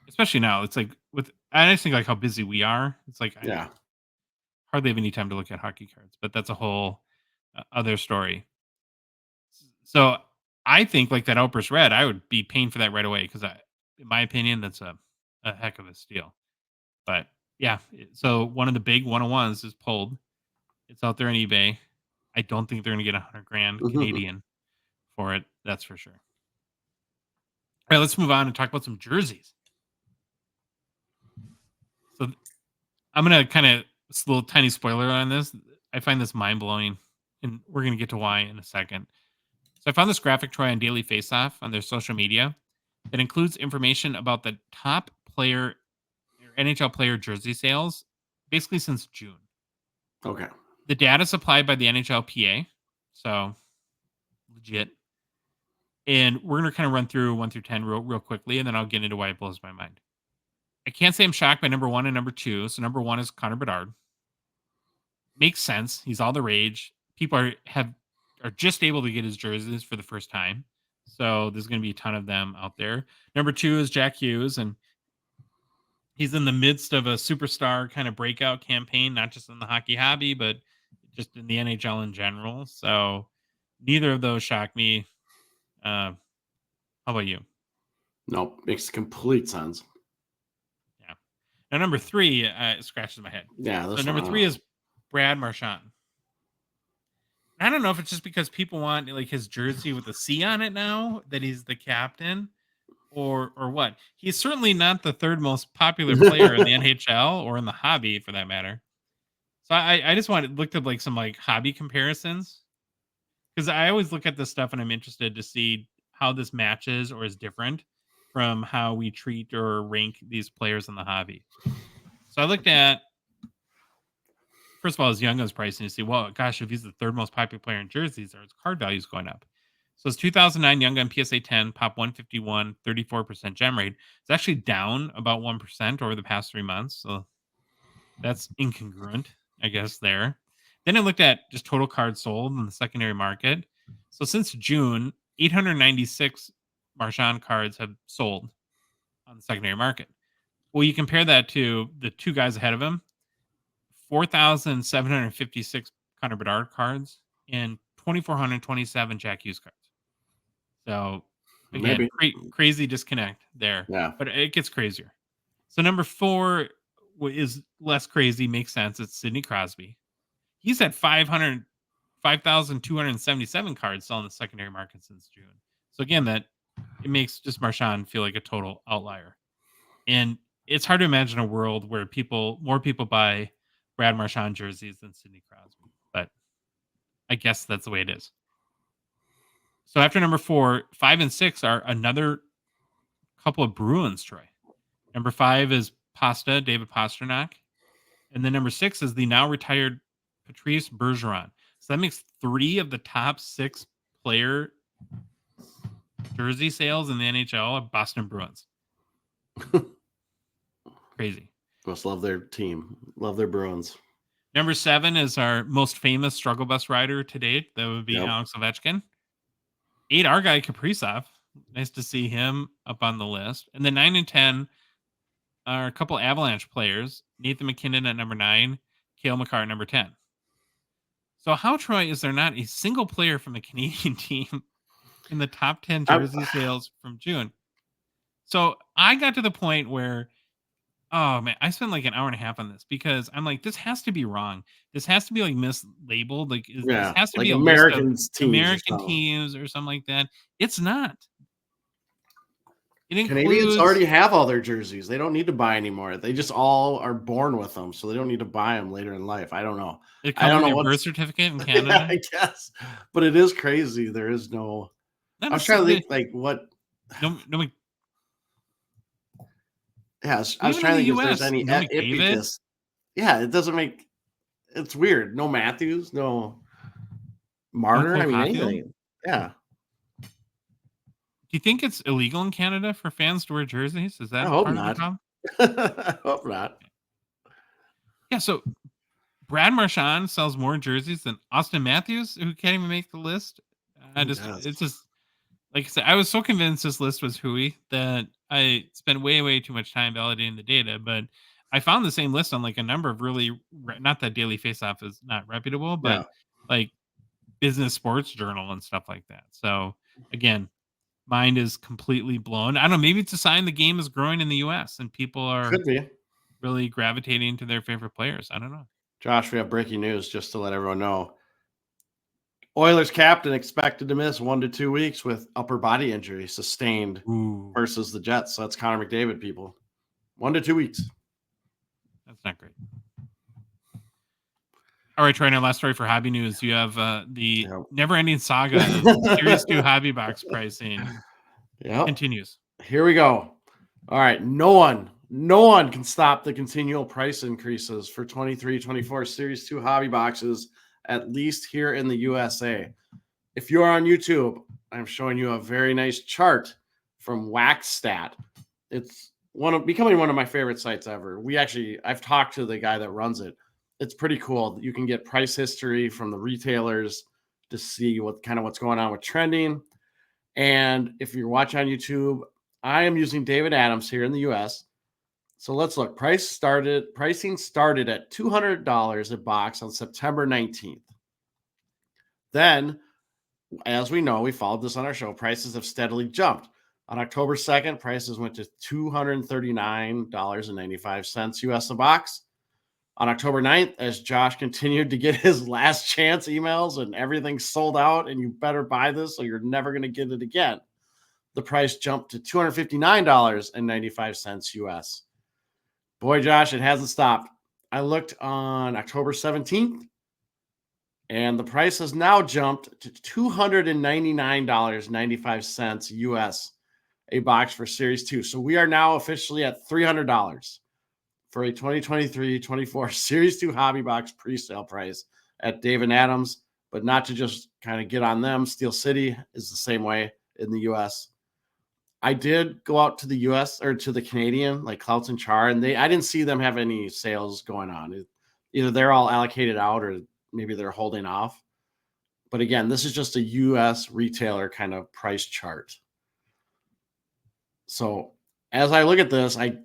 especially now, it's like I just think like how busy we are. It's like I Yeah. hardly have any time to look at hockey cards, but that's a whole other story. So I think like that Outburst Red, I would be paying for that right away because in my opinion, that's a heck of a steal. But yeah, so one of the big 101s is pulled. It's out there on eBay. I don't think they're going to get 100 grand Canadian for it. That's for sure. All right, let's move on and talk about some jerseys. So I'm going to kind of, a little tiny spoiler on this. I find this mind blowing, and we're going to get to why in a second. So I found this graphic, Troy, on Daily Faceoff on their social media that includes information about the top player or NHL player jersey sales basically since June. Okay. The data supplied by the NHLPA, so legit. And we're going to kind of run through 1 through 10 real quickly, and then I'll get into why it blows my mind. I can't say I'm shocked by number 1 and number 2. So number 1 is Connor Bedard. Makes sense. He's all the rage. People are just able to get his jerseys for the first time. So there's going to be a ton of them out there. Number 2 is Jack Hughes, and he's in the midst of a superstar kind of breakout campaign, not just in the hockey hobby, but just in the NHL in general. So neither of those shock me. How about you? No, makes complete sense. Yeah. Now number 3 scratches my head. Yeah, So this number one. 3 is Brad Marchand. I don't know if it's just because people want like his jersey with a C on it now that he's the captain, or what. He's certainly not the third most popular player in the NHL or in the hobby for that matter. So I just looked up like some like hobby comparisons because I always look at this stuff and I'm interested to see how this matches or is different from how we treat or rank these players in the hobby. So I looked at, first of all, his Young Guns pricing to see, well, gosh, if he's the third most popular player in jerseys, are his card values going up? So his 2009 Young Gun PSA 10 pop 151, 34% gem rate. It's actually down about 1% over the past 3 months. So that's incongruent, I guess, there. Then I looked at just total cards sold in the secondary market. So since June, 896 Marchand cards have sold on the secondary market. Well, you compare that to the two guys ahead of him, 4,756 Connor Bedard cards and 2,427 Jack Hughes cards. So again, Maybe. crazy disconnect there, Yeah. but it gets crazier. So number 4 is less crazy, makes sense. It's Sidney Crosby. He's had 5,277 cards selling the secondary market since June. So again, that it makes just Marchand feel like a total outlier. And it's hard to imagine a world where more people buy Brad Marchand jerseys than Sidney Crosby. But I guess that's the way it is. So after number 4, 5 and 6 are another couple of Bruins, Troy. Number 5 is David Pastrnak. And then number 6 is the now retired Patrice Bergeron. So that makes 3 of the top 6 player jersey sales in the NHL are Boston Bruins. Crazy. Must love their team. Love their Bruins. Number 7 is our most famous struggle bus rider to date. That would be Alex Ovechkin. 8, our guy Kaprizov. Nice to see him up on the list. And then 9 and 10 are a couple Avalanche players. Nathan McKinnon at number 9, Cale Makar at number 10. So how, Troy, is there not a single player from the Canadian team in the top 10 jersey sales from June? So I got to the point where, oh man, I spent like an hour and a half on this because I'm like, this has to be wrong. This has to be like mislabeled. Like this has to like be a American list of American teams or something like that. It's not. It includes, Canadians already have all their jerseys. They don't need to buy anymore. They just all are born with them, so they don't need to buy them later in life. I don't know. It comes with your birth certificate in Canada. I guess, but it is crazy. There is no. I was trying to think like what. No. Yeah, I was trying to think if there's any Ipicus. Yeah, it doesn't make. It's weird. No Matthews. No Marner. I mean, anything. Yeah. Do you think it's illegal in Canada for fans to wear jerseys? Is that part of the problem? I hope not. Yeah, so Brad Marchand sells more jerseys than Austin Matthews, who can't even make the list. It's just like I said, I was so convinced this list was hooey that I spent way too much time validating the data. But I found the same list on like a number of really, not that Daily Faceoff is not reputable, but like Business Sports Journal and stuff like that. So again, mind is completely blown. I don't know. Maybe it's a sign the game is growing in the U.S. and people are really gravitating to their favorite players. I don't know. Josh, we have breaking news just to let everyone know. Oilers captain expected to miss 1 to 2 weeks with upper body injury sustained versus the Jets. So that's Connor McDavid, people. 1 to 2 weeks. That's not great. All right, Troy, our last story for hobby news. You have the never-ending saga of Series 2 hobby box pricing. Continues. Here we go. All right. No one can stop the continual price increases for 23-24 Series 2 hobby boxes, at least here in the USA. If you are on YouTube, I'm showing you a very nice chart from WaxStat. It's becoming one of my favorite sites ever. I've talked to the guy that runs it. It's pretty cool. You can get price history from the retailers to see what's going on with trending. And if you're watching on YouTube, I am using David Adams here in the US. So let's look. Pricing started at $200 a box on September 19th. Then, as we know, we followed this on our show, prices have steadily jumped. On October 2nd, prices went to $239.95 US a box. On October 9th, as Josh continued to get his last chance emails and everything's sold out and you better buy this or you're never going to get it again, the price jumped to $259.95 US. Boy, Josh, it hasn't stopped. I looked on October 17th, and the price has now jumped to $299.95 US a box for Series 2. So we are now officially at $300 for a 2023-24 Series 2 hobby box presale price at David Adams, but not to just kind of get on them. Steel City is the same way in the US. I did go out to the US or to the Canadian, like Clouts and Char, and I didn't see them have any sales going on. Either they're all allocated out or maybe they're holding off. But again, this is just a US retailer kind of price chart. So as I look at this, I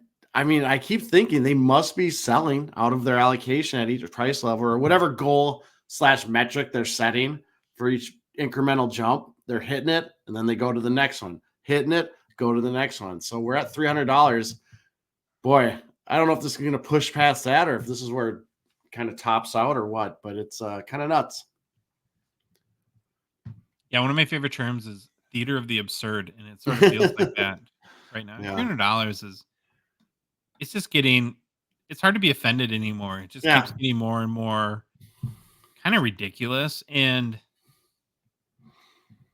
keep thinking they must be selling out of their allocation at each price level or whatever goal/metric they're setting for each incremental jump. They're hitting it, and then they go to the next one. Hitting it, go to the next one. So we're at $300. Boy, I don't know if this is going to push past that or if this is where it kind of tops out or what, but it's kind of nuts. Yeah, one of my favorite terms is theater of the absurd, and it sort of feels like that right now. Yeah. $300 is... it's just it's hard to be offended anymore. It just keeps getting more and more kind of ridiculous. And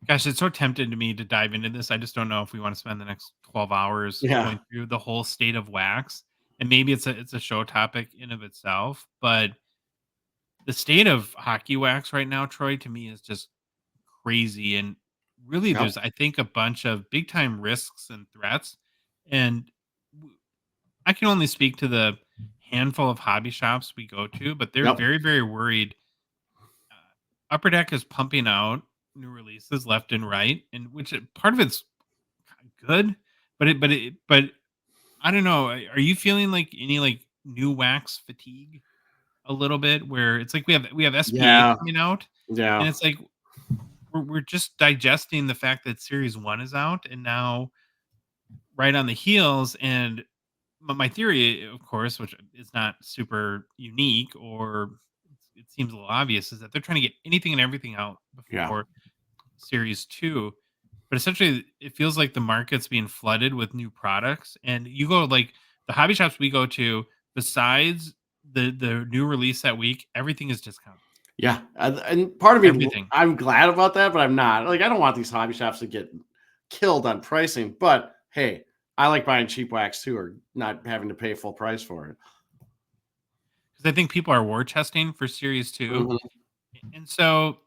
gosh, it's so tempted to me to dive into this. I just don't know if we want to spend the next 12 hours going through the whole state of wax. And maybe it's a show topic in of itself, but the state of hockey wax right now, Troy, to me is just crazy. And really, Yep. there's, I think, a bunch of big time risks and threats. And w- I can only speak to the handful of hobby shops we go to, but they're Yep. very, very worried. Upper Deck is pumping out new releases left and right, and which part of it's good, but I don't know. Are you feeling like any like new wax fatigue a little bit? Where it's like we have SPA Yeah. coming out, and Yeah. it's like we're just digesting the fact that Series One is out, and now right on the heels. And my theory, of course, which is not super unique or it seems a little obvious, is that they're trying to get anything and everything out Yeah. before Series 2. But essentially, it feels like the market's being flooded with new products. And you go like the hobby shops we go to, besides the new release that week, everything is discounted. Yeah. And part of me, Everything. I'm glad about that, but I'm not. Like, I don't want these hobby shops to get killed on pricing. But hey, I like buying cheap wax too, or not having to pay full price for it. Because I think people are war testing for Series 2. Mhm. And so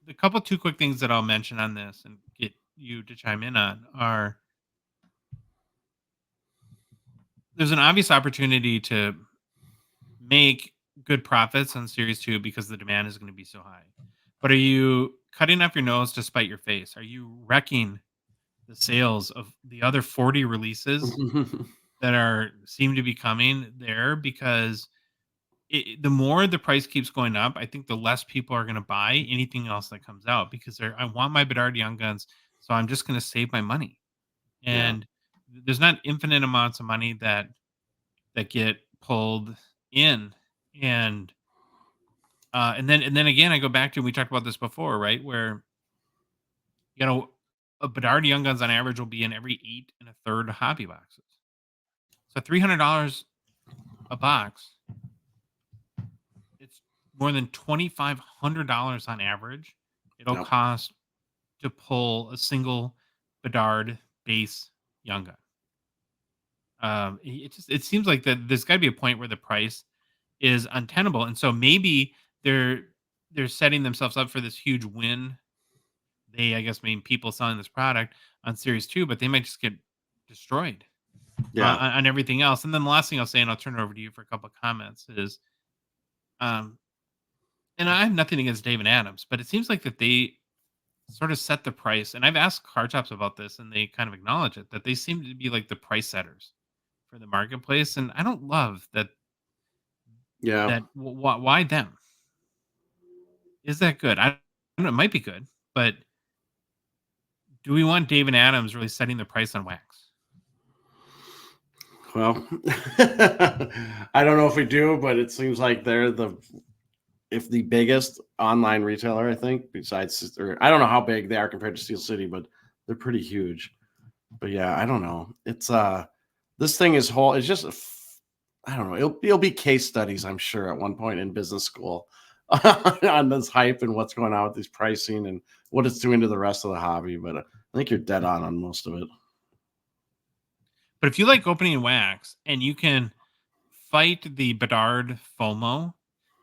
the couple two quick things that I'll mention on this and get you to chime in on are there's an obvious opportunity to make good profits on Series 2 because the demand is going to be so high. But are you cutting off your nose to spite your face? Are you wrecking the sales of the other 40 releases that are seem to be coming there? Because the more the price keeps going up, I think the less people are going to buy anything else that comes out because I want my Bedard Young Guns, so I'm just going to save my money. Yeah. And there's not infinite amounts of money that get pulled in. And then again, I go back to, we talked about this before, right? Where a Bedard Young Guns on average will be in every 8 1/3 hobby boxes. So $300 a box, it's more than $2,500 on average. It'll Yep. cost to pull a single Bedard base Young Gun. It seems like that there's got to be a point where the price is untenable, and so maybe they're setting themselves up for this huge win. They, I guess, mean people selling this product on Series 2, but they might just get destroyed Yeah. on everything else. And then the last thing I'll say, and I'll turn it over to you for a couple of comments, is, um, and I have nothing against David Adams, but it seems like that they sort of set the price. And I've asked card shops about this, and they kind of acknowledge it, that they seem to be like the price setters for the marketplace. And I don't love that. Yeah. Why them? Is that good? I don't know. It might be good, but do we want David Adams really setting the price on wax? Well, I don't know if we do, but it seems like they're if the biggest online retailer, I think, besides, or I don't know how big they are compared to Steel City, but they're pretty huge. But yeah, I don't know. It's this thing is whole. It's just I don't know. It'll be case studies, I'm sure, at one point in business school on this hype and what's going on with this pricing and what it's doing to the rest of the hobby. But I think you're dead on most of it. But if you like opening wax and you can fight the Bedard FOMO,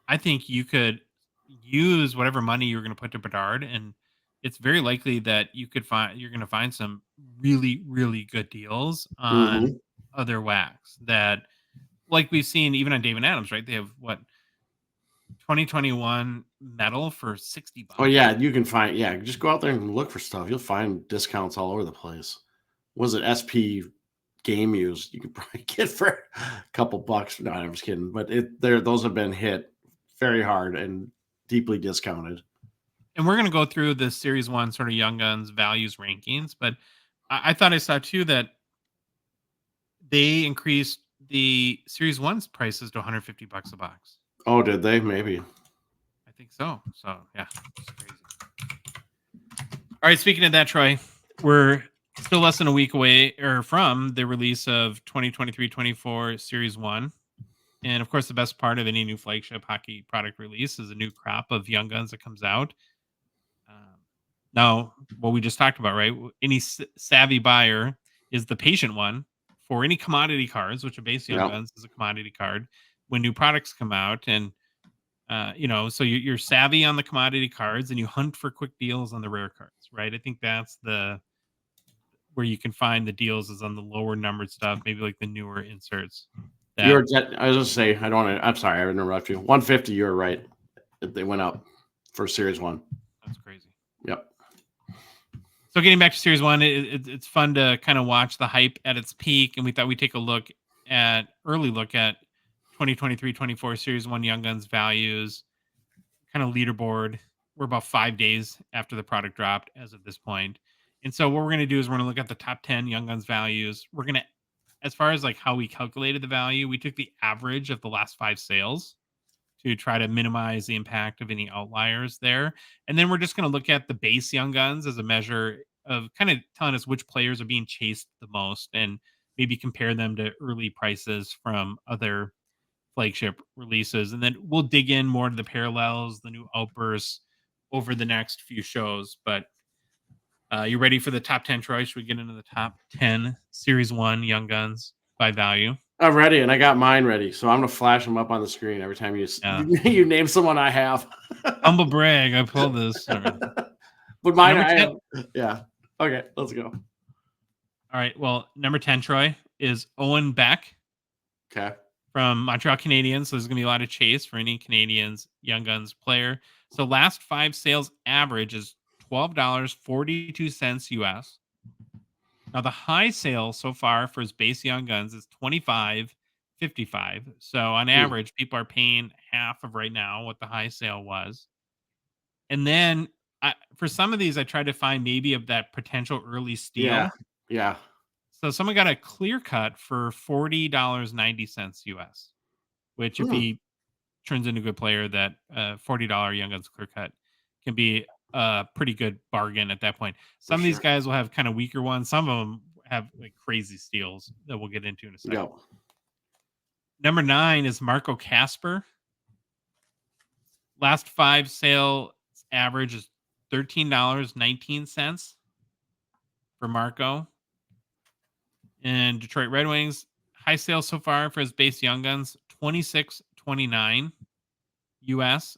I think you could use whatever money you're going to put to Bedard, and it's very likely that you're going to find some really really good deals on Hmm. other wax that, like we've seen even on David Adams, right? They have what 2021 metal for Oh $60. yeah, you can find. Yeah, just go out there and look for stuff. You'll find discounts all over the place. Was it SP game used? You could probably get for a couple bucks. No, I'm just kidding. But those have been hit very hard and deeply discounted. And we're going to go through the Series One sort of Young Guns values rankings, but I thought I saw too that they increased the Series One's prices to $150 a box. Oh, did they? Maybe. I think so. So yeah, just crazy. All right. Speaking of that, Troy, we're still less than a week away or from the release of 2023-24 Series One, and of course, the best part of any new flagship hockey product release is a new crop of Young Guns that comes out. Um, Now, what we just talked about, right? Any savvy buyer is the patient one for any commodity cards, which a base Young Yep. Guns is a commodity card when new products come out. And So you're savvy on the commodity cards and you hunt for quick deals on the rare cards, right? I think that's where you can find the deals is on the lower numbered stuff, maybe like the newer inserts. I was just say I don't want to. I'm sorry, I interrupt you. 150. You're right. They went up for Series 1. That's crazy. Yep. So getting back to Series 1, it's fun to kind of watch the hype at its peak, and we thought we'd take a early look at 2023-24 Series 1 Young Guns values, kind of leaderboard. We're about 5 days after the product dropped as of this point. And so what we're going to do is we're going to look at the top 10 Young Guns values. We're going to, as far as like how we calculated the value, we took the average of the last 5 sales to try to minimize the impact of any outliers there. And then we're just going to look at the base Young Guns as a measure of kind of telling us which players are being chased the most and maybe compare them to early prices from other flagship releases. And then we'll dig in more to the parallels, the new outbursts over the next few shows. But you ready for the top 10, Troy? Should we get into the top 10 Series 1 Young Guns by value? I'm ready, and I got mine ready, so I'm gonna flash them up on the screen every time you name someone I have. Humble brag, I pulled this. But mine, I have. Yeah. Okay, let's go. All right. Well, number 10, Troy, is Owen Beck. Okay. From Montreal Canadiens. So there's going to be a lot of chase for any Canadiens Young Guns player. So last 5 sales average is $12.42 US. Now the high sale so far for his base Young Guns is $25.55. So on average, people are paying half of right now what the high sale was. And then for some of these, I tried to find maybe of that potential early steal. Yeah. So someone got a clear cut for $40.90 US, which if he turns into a good player, that $40 Young Guns clear cut can be a pretty good bargain at that point. Some of these guys will have kind of weaker ones. Some of them have like crazy steals that we'll get into in a second. Yep. Number 9 is Marco Casper. Last 5 sale average is $13.19 for Marco. And Detroit Red Wings, high sales so far for his base Young Guns, $26.29 US.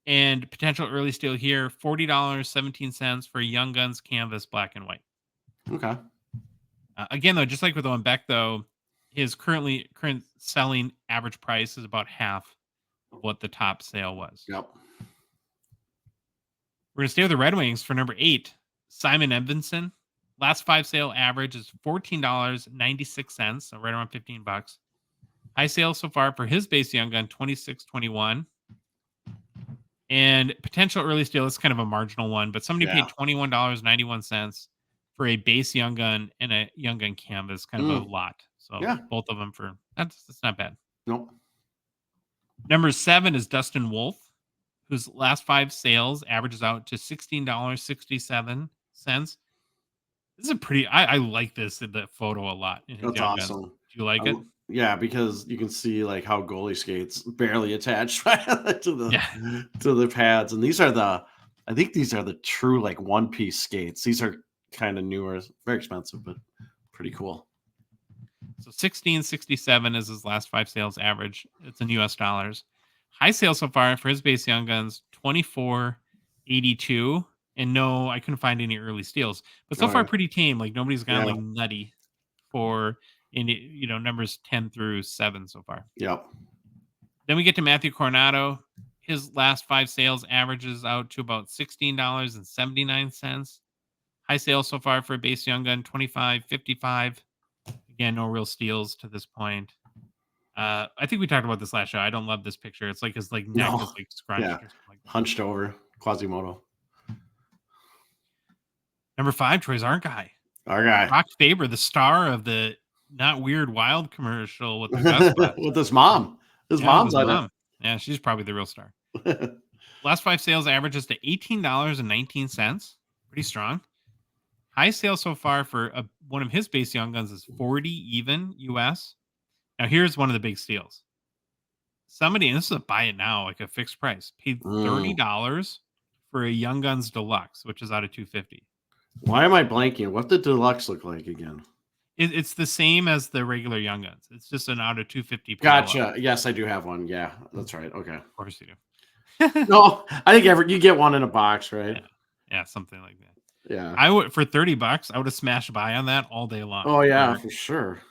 And potential early steal here, $40.17 for Young Guns Canvas Black and White. Okay. Again, though, just like with Owen Beck, though, his current selling average price is about half of what the top sale was. Yep. We're going to stay with the Red Wings for number 8, Simon Edvinsson. Last 5 sale average is $14.96, so right around $15. High sale so far for his base Young Gun, $26.21. And potential early steal is kind of a marginal one, but somebody paid $21.91 for a base Young Gun and a Young Gun Canvas, kind of a lot. So both of them that's not bad. Nope. Number 7 is Dustin Wolf, whose last 5 sales averages out to $16.67. This is a pretty. I like the photo a lot. That's awesome. Do you like it? Yeah, because you can see like how goalie skates barely attached to the pads, and I think these are the true like one-piece skates. These are kind of newer, very expensive, but pretty cool. So $16.67 is his last 5 sales average. It's in US dollars. High sale so far for his base Young Guns, $24.82. And no, I couldn't find any early steals, but so far pretty tame. Like nobody's gone like nutty for numbers 10 through 7 so far. Yep. Then we get to Matthew Coronado. His last 5 sales averages out to about $16.79. High sales so far for a base Young Gun, $25.55. Again, no real steals to this point. I think we talked about this last show. I don't love this picture. It's like his neck is like scrunched or something like that. Hunched over, Quasimodo. Number 5, Troy's our guy. Our guy. Brock Faber, the star of the Not Weird Wild commercial with the Vespa. With his mom. His mom's on it. Yeah, she's probably the real star. Last 5 sales averages to $18.19. Pretty strong. High sales so far for one of his base Young Guns is $40 even US. Now here's one of the big steals. Somebody, and this is a buy it now, like a fixed price, paid $30 for a Young Guns Deluxe, which is out of $250. Why am I blanking? What did Deluxe look like again? It's the same as the regular Young Guns. It's just an out of 250 parallel. Gotcha. Yes, I do have one. Yeah, that's right. Okay. Of course you do. No, I think you get one in a box, right? Yeah. Yeah, something like that. Yeah. I would for $30, I would have smashed buy on that all day long Oh yeah, for for sure.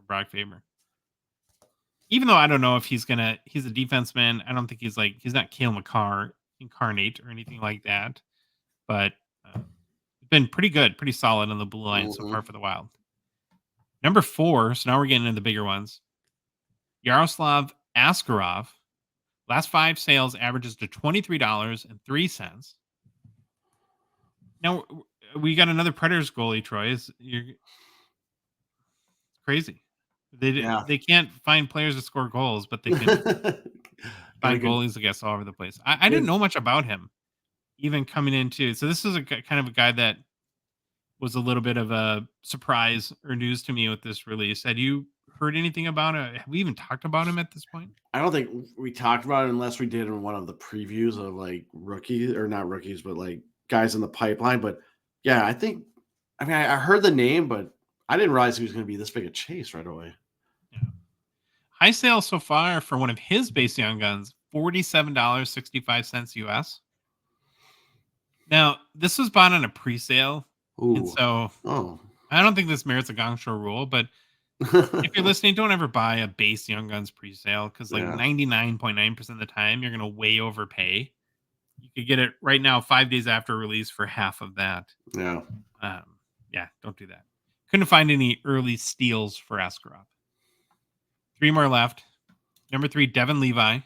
Brock Faber. Even though I don't know if he's a defenseman. I don't think he's not Cale McCarr incarnate or anything like that. But been pretty good, pretty solid on the blue line so far Mhm. for the Wild. Number 4, so now we're getting into the bigger ones. Yaroslav Askarov. Last 5 sales averages to $23.03. Now we got another Predators goalie, Troy. It's crazy. Yeah. They can't find players to score goals, but they can Got a find good, goalies, I guess, all over the place. I didn't good. know much about him, even coming into. So this is kind of a guy that was a little bit of a surprise or news to me with this release. Had you heard anything about it? Have we even talked about him at this point? I don't think we talked about it unless we did in one of the previews of like rookies or not rookies, but like guys in the pipeline. But yeah, I mean, I heard the name, but I didn't realize he was going to be this big a chase right away. Yeah. High sales so far for one of his base young guns, $47.65 US. Now, this was bought on a pre-sale, and Ooh. so Oh. I don't think this merits a Gong Show rule, but if you're listening, don't ever buy a base Young Guns pre-sale because like Yeah. 99.9% of the time you're gonna way overpay. You could get it right now 5 days after release for half of that. Yeah. Um, yeah, don't do that. Couldn't find any early steals for Askarov. 3 more left. Number 3, Devin Levi.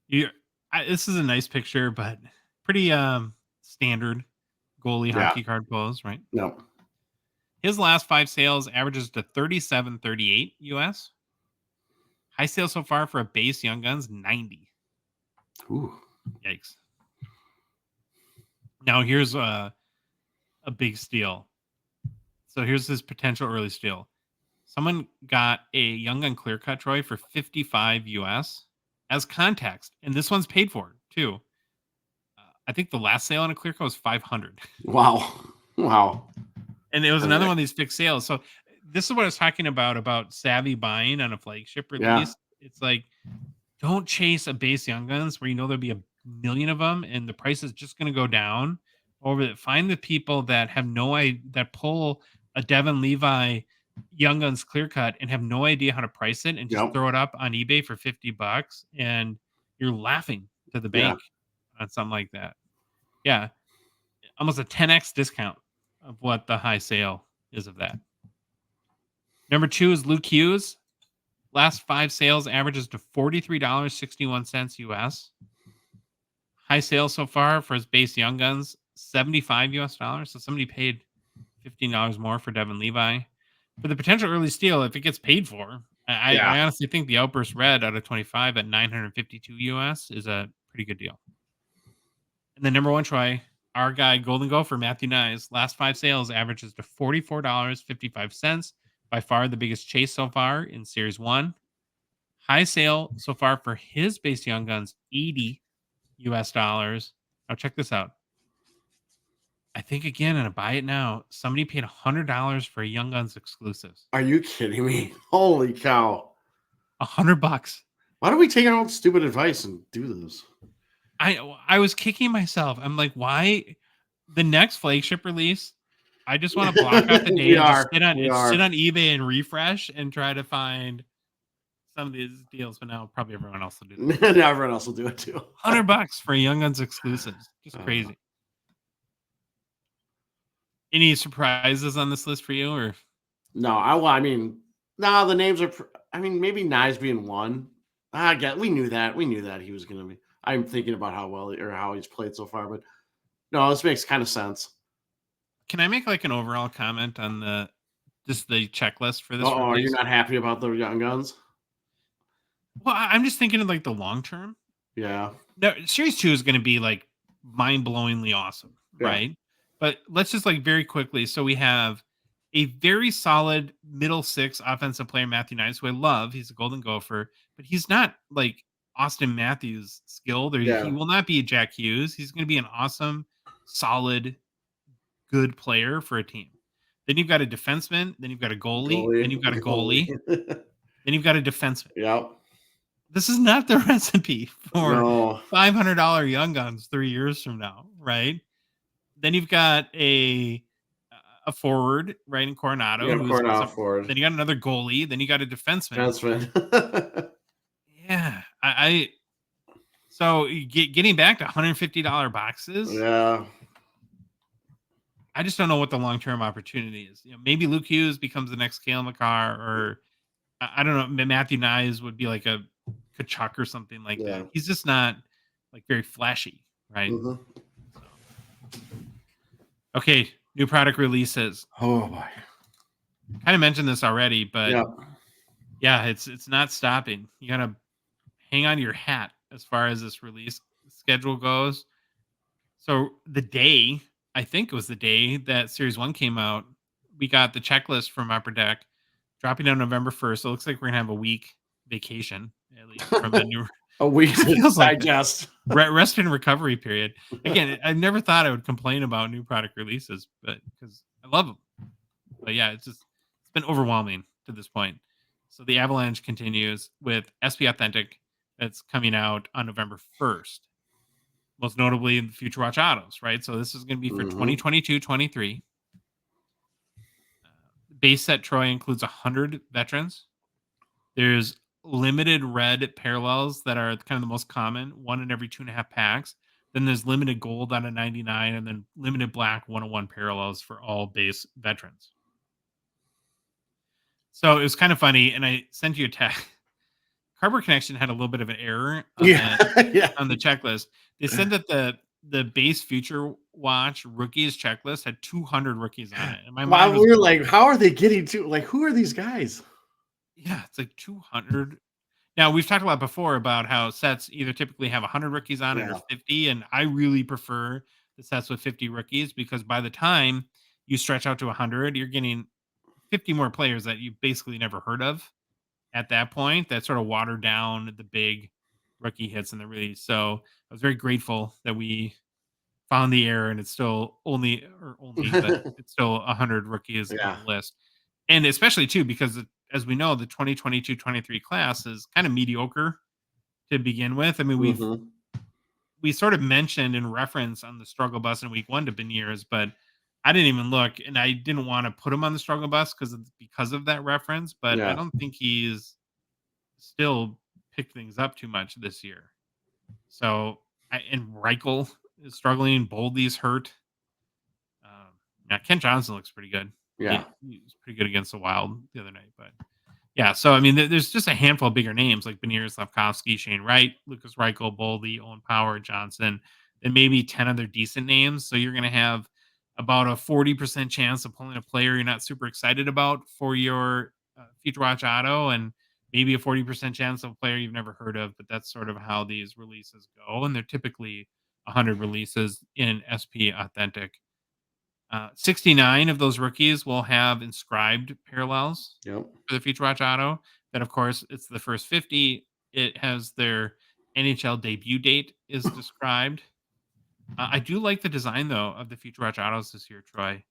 This is a nice picture, but pretty standard goalie Yeah. hockey card pose, right? No. His last 5 sales averages to 37.38 US. High sales so far for a base Young Guns, 90. Ooh. Yikes. Now here's a big steal. So here's his potential early steal. Someone got a Young Gun clear cut, Troy, for 55 US as context. And this one's paid for too. I think the last sale on a clear cut was 500. Wow. Wow. And it was All another right. one of these fixed sales. So this is what I was talking about savvy buying on a flagship Yeah. release. It's like, don't chase a base Young Guns where you know there'll be a million of them and the price is just going to go down. Find the people that have no idea, that pull a Devin Levi Young Guns clear cut and have no idea how to price it and just Yep. throw it up on eBay for $50 and you're laughing to the Yeah. bank on something like that. Yeah, almost a 10x discount of what the high sale is of that. Number 2 is Luke Hughes. Last 5 sales averages to $43.61 US. High sales so far for his base Young Guns, 75 US dollars. So somebody paid $15 more for Devin Levi. For the potential early steal, if it gets paid for, Yeah. I honestly think the Outburst Red out of 25 at 952 US is a pretty good deal. And then number 1, Troy, our guy, Golden Gopher, Matthew Nyes, last 5 sales averages to $44.55. By far the biggest chase so far in Series 1. High sale so far for his base Young Guns, 80 US dollars. Now check this out. I think again, and I buy it now, somebody paid $100 for a Young Guns exclusives. Are you kidding me? Holy cow. $100. Why do we take our own stupid advice and do this? I was kicking myself. I'm like, why the next flagship release? I just want to block out the day We and just are. We sit are. on eBay and refresh and try to find some of these deals. But now probably everyone else will do that. Now everyone else will do it too. $100 for a Young Guns exclusives. Just crazy. Any surprises on this list for you, or No, I mean, no, the names are. I mean, maybe Knives being one. I get. We knew that. We knew that he was going to be. I'm thinking about how well or how he's played so far, but no, this makes kind of sense. can I make like an overall comment on the checklist for this Oh, are you release? not happy about the Young Guns? Well, I'm just thinking of like the long term. Yeah. No, series 2 is going to be like mind-blowingly awesome, Yeah. right? But let's just like very quickly. So we have a very solid middle 6 offensive player, Matthew Nice, who I love. He's a Golden Gopher, but he's not like Austin Matthews skilled, or he Yeah. will not be Jack Hughes. He's going to be an awesome, solid, good player for a team. Then you've got a defenseman. Then you've got a goalie. Then you've got a goalie. Then you've got a defenseman. Yep. This is not the recipe for No. $500 Young Guns 3 years from now, right? Then you've got a forward, right, in Coronado. You got Who's Coronado forward. then you got another goalie. Then you got a defenseman. Defenseman. Yeah, so getting back to $150 boxes. Yeah. I just don't know what the long term opportunity is. Maybe Luke Hughes becomes the next Kale McCarr, or I don't know. Matthew Nyes would be like a Kachuk or something like that. He's just not like very flashy, right? Mm-hmm. Okay, new product releases. Oh boy. Kind of mentioned this already, but Yep. yeah, it's not stopping. You gotta hang on to your hat as far as this release schedule goes. So I think it was the day that Series 1 came out, we got the checklist from Upper Deck dropping on November 1st. So it looks like we're gonna have a week vacation, at least from the new A week to feels like digest. rest and recovery period. Again, I never thought I would complain about new product releases, but because I love them. But yeah, it's been overwhelming to this point. So the avalanche continues with SP Authentic that's coming out on November 1st. Most notably the Future Watch Autos, right? So this is going to be for 2022-23. Base set Troy includes 100 veterans. There's limited red parallels that are kind of the most common, one in every 2.5 packs. Then there's limited gold out of 99, and then limited black 101 parallels for all base veterans. So it was kind of funny, and I sent you a text. Cardboard Connection had a little bit of an error on the checklist. They said that the base Future Watch rookies checklist had 200 rookies on it. And my mind was, we were like, how are they getting to, like, who are these guys? Yeah, it's like 200. Now, we've talked a lot before about how sets either typically have 100 rookies on it or 50, and I really prefer the sets with 50 rookies because by the time you stretch out to 100, you're getting 50 more players that you basically never heard of at that point. That sort of watered down the big rookie hits in the release. So I was very grateful that we found the error, and it's still but it's still 100 rookies on the list. And especially too, because as we know, the 2022-23 class is kind of mediocre to begin with. I mean, we sort of mentioned in reference on the struggle bus in week 1 to Beniers, but I didn't even look, and I didn't want to put him on the struggle bus because of that reference. But I don't think he's still picked things up too much this year. So and Reichel is struggling. Boldy's hurt. Now Kent Johnson looks pretty good. Yeah, he was pretty good against the Wild the other night. But yeah, so I mean, there's just a handful of bigger names like Beniers, Slavkovsky, Shane Wright, Lucas Reichel, Boldy, Owen Power, Johnson, and maybe 10 other decent names. So you're going to have about a 40% chance of pulling a player you're not super excited about for your Future Watch Auto, and maybe a 40% chance of a player you've never heard of. But that's sort of how these releases go, and they're typically 100 releases in SP Authentic. 69 of those rookies will have inscribed parallels for the Future Watch Auto. Then, of course, it's the first 50. It has their NHL debut date is described. I do like the design, though, of the Future Watch Autos this year, Troy.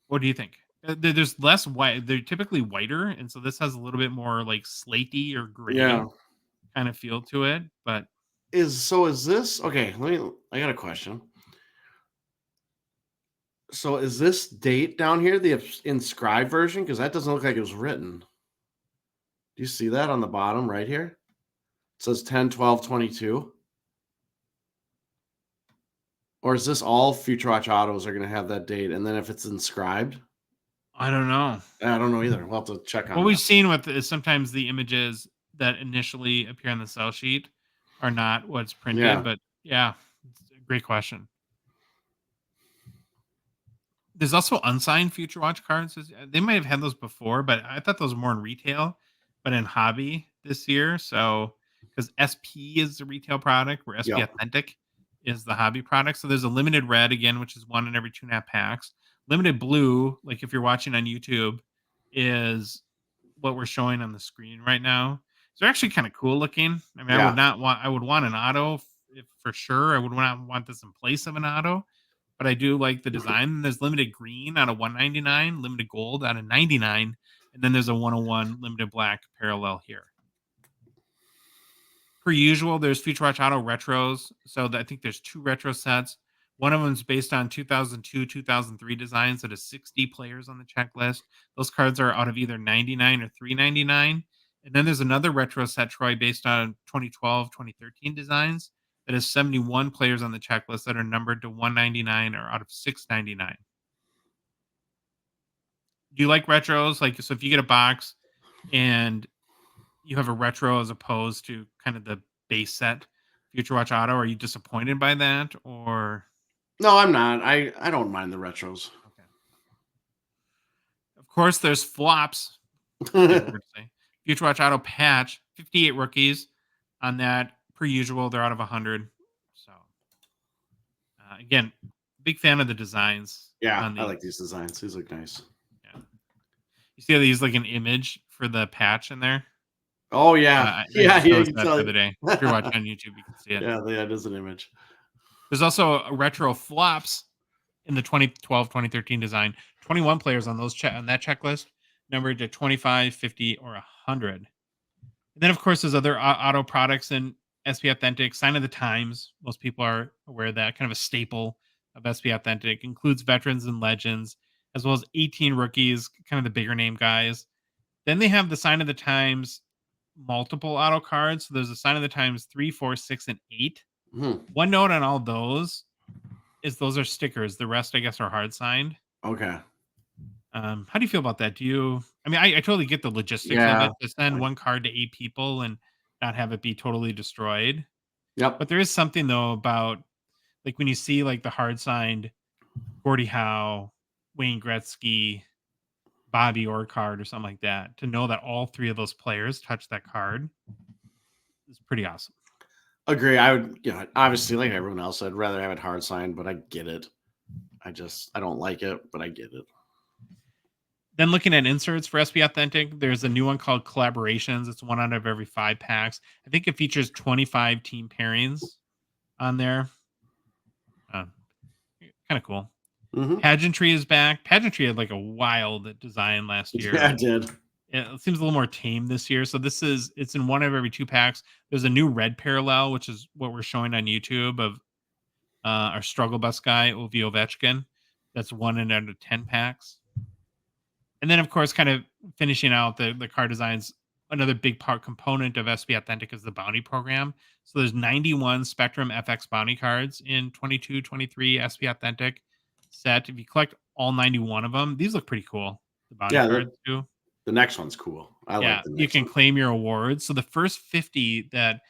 What do you think? There's less white. They're typically whiter, and so this has a little bit more like slaty or gray kind of feel to it. But is this okay? I got a question. So is this date down here the inscribed version? Because that doesn't look like it was written. Do you see that on the bottom right here? It says 10/12/22. Or is this all Future Watch Autos are going to have that date? And then if it's inscribed? I don't know. I don't know either. We'll have to check on what we've seen with is sometimes the images that initially appear on the sell sheet are not what's printed. But yeah, it's a great question. There's also unsigned Future Watch cards. They might have had those before, but I thought those were more in retail, but in hobby this year. So, because SP is the retail product, where SP Authentic is the hobby product. So there's a limited red again, which is 1 in every 2.5 packs. Limited blue, like if you're watching on YouTube, is what we're showing on the screen right now. So they're actually kind of cool looking. I mean, I would want an auto for sure. I would not want this in place of an auto. but I do like the design. There's limited green out of 199, limited gold out of 99, and then there's a 101 limited black parallel here. Per usual, there's Future Watch Auto retros. So I think there's 2 retro sets. One of them is based on 2002, 2003 designs that has 60 players on the checklist. Those cards are out of either 99 or 399. And then there's another retro set, Troy, based on 2012, 2013 designs that has 71 players on the checklist that are numbered to 199 or out of 699. Do you like retros? Like, so if you get a box and you have a retro as opposed to kind of the base set Future Watch Auto, are you disappointed by that, or No, I'm not. I don't mind the retros. okay? Of course, there's flops. Big word to say. Future Watch Auto patch, 58 rookies on that. Per usual, they're out of 100. So again, big fan of the designs Yeah, on I these. like these designs. These look nice. Yeah. You see how they use like an image for the patch in there? Oh yeah, I yeah, just yeah. You noticed can that tell. the other day. If you're watching on YouTube, you can see it. Yeah, that is an image. There's also a retro flops in the 2012, 2013 design. 21 players on those on that checklist, numbered to 25, 50, or 100. And then, of course, there's other auto products in SP Authentic. Sign of the Times. Most people are aware of that. Kind of a staple of SP Authentic. Includes veterans and legends, as well as 18 rookies, kind of the bigger name guys. Then they have the Sign of the Times multiple auto cards. So there's a Sign of the Times 3, 4, 6, and 8. One note on all those is those are stickers. The rest, I guess, are hard signed. Okay. How do you feel about that? Do you? I mean, I totally get the logistics of Yeah. it to send one card to 8 people and not have it be totally destroyed. Yep. But there is something though about like when you see like the hard signed Gordie Howe, Wayne Gretzky, Bobby Orr card or something like that, to know that all 3 of those players touch that card is pretty awesome. Agree. I would, obviously, like everyone else, I'd rather have it hard signed, but I get it. I don't like it, but I get it. Then looking at inserts for SP Authentic, there's a new one called Collaborations. It's 1 out of every 5 packs. I think it features 25 team pairings on there. Kind of cool. Mm-hmm. Pageantry is back. Pageantry had like a wild design last year. Yeah, it did. It seems a little more tame this year. So it's in 1 of every 2 packs. There's a new red parallel, which is what we're showing on YouTube of our struggle bus guy, Ovi Ovechkin. That's 1 in out of 10 packs. And then, of course, kind of finishing out the card designs, another big part component of SP Authentic is the bounty program. So there's 91 Spectrum FX bounty cards in 22, 23 SP Authentic set. If you collect all 91 of them, these look pretty cool. The bounty cards too. The next one's cool. I like the next you can one. claim your awards. So the first 50 that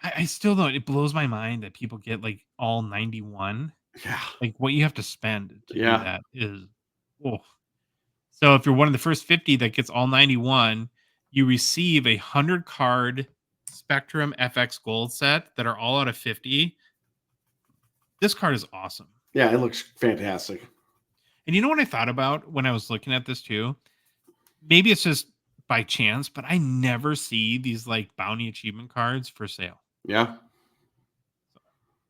I still don't, it blows my mind that people get like all 91. Yeah. Like what you have to spend to do Yeah. that is, oh. So if you're one of the first 50 that gets all 91, you receive a 100 card Spectrum FX gold set that are all out of 50. This card is awesome. Yeah, it looks fantastic. And you know what I thought about when I was looking at this too? Maybe it's just by chance, but I never see these like bounty achievement cards for sale. Yeah.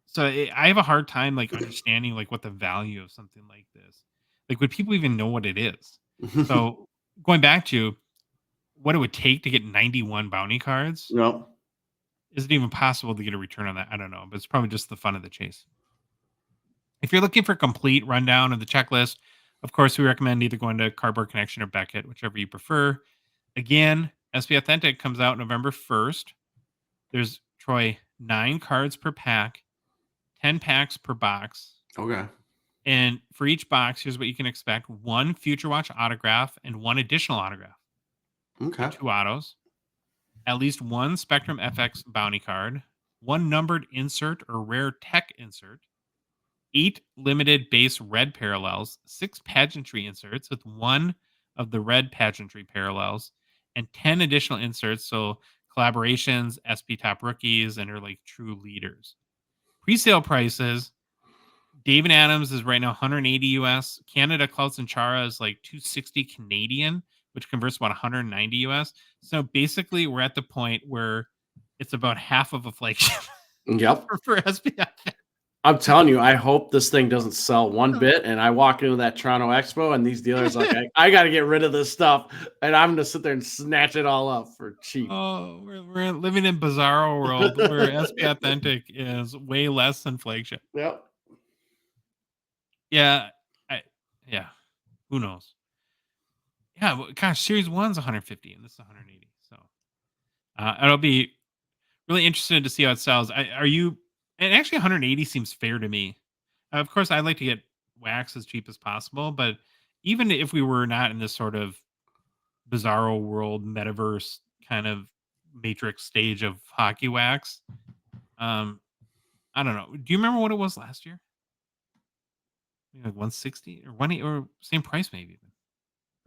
So I have a hard time like understanding like what the value of something like this. Like would people even know what it is? So going back to what it would take to get 91 bounty cards, No. is it even possible to get a return on that? I don't know, but it's probably just the fun of the chase. If you're looking for a complete rundown of the checklist, of course, we recommend either going to Cardboard Connection or Beckett, whichever you prefer. Again, SP Authentic comes out November 1st. There's, Troy, 9 cards per pack, 10 packs per box. Okay. And for each box, here's what you can expect: 1 Future Watch autograph and 1 additional autograph. Okay. 2 autos. At least 1 Spectrum FX bounty card, 1 numbered insert or rare tech insert, 8 limited base red parallels, 6 pageantry inserts with 1 of the red pageantry parallels, and 10 additional inserts. So collaborations, SP top rookies, and are like true leaders. Presale prices: David Adams is right now 180 US. Canada Klaus and Chara is like 260 Canadian, which converts about 190 US. So basically, we're at the point where it's about half of a flagship. Yep. for SPF. I'm telling you, I hope this thing doesn't sell one bit, and I walk into that Toronto Expo, and these dealers are like, I got to get rid of this stuff, and I'm gonna sit there and snatch it all up for cheap. Oh, we're living in bizarro world where SP Authentic is way less than flagship. Yep. Yeah, I yeah. Who knows? Yeah, well, gosh, Series One's 150 and this is 180. So it'll be really interested to see how it sells. Are you? And actually, 180 seems fair to me. Of course, I'd like to get wax as cheap as possible, but even if we were not in this sort of bizarro world metaverse kind of matrix stage of hockey wax, um, I don't know. Do you remember what it was last year? Maybe like 160 or 180 or same price maybe even,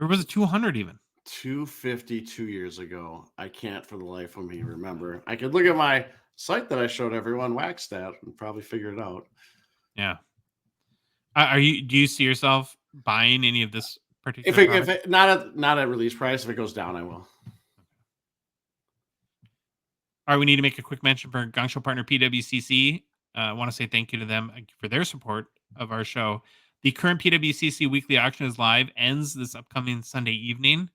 or was it 200 even? 250 2 years ago. I can't for the life of me remember. I could look at my site that I showed everyone, Waxstat, and probably figure it out. Yeah. Are you? Do you see yourself buying any of this If particular it, if product? it not at release price, if it goes down, I will. All right, we need to make a quick mention for Gongshow partner PWCC. I want to say thank you to them for their support of our show. The current PWCC weekly auction is live, ends this upcoming Sunday evening.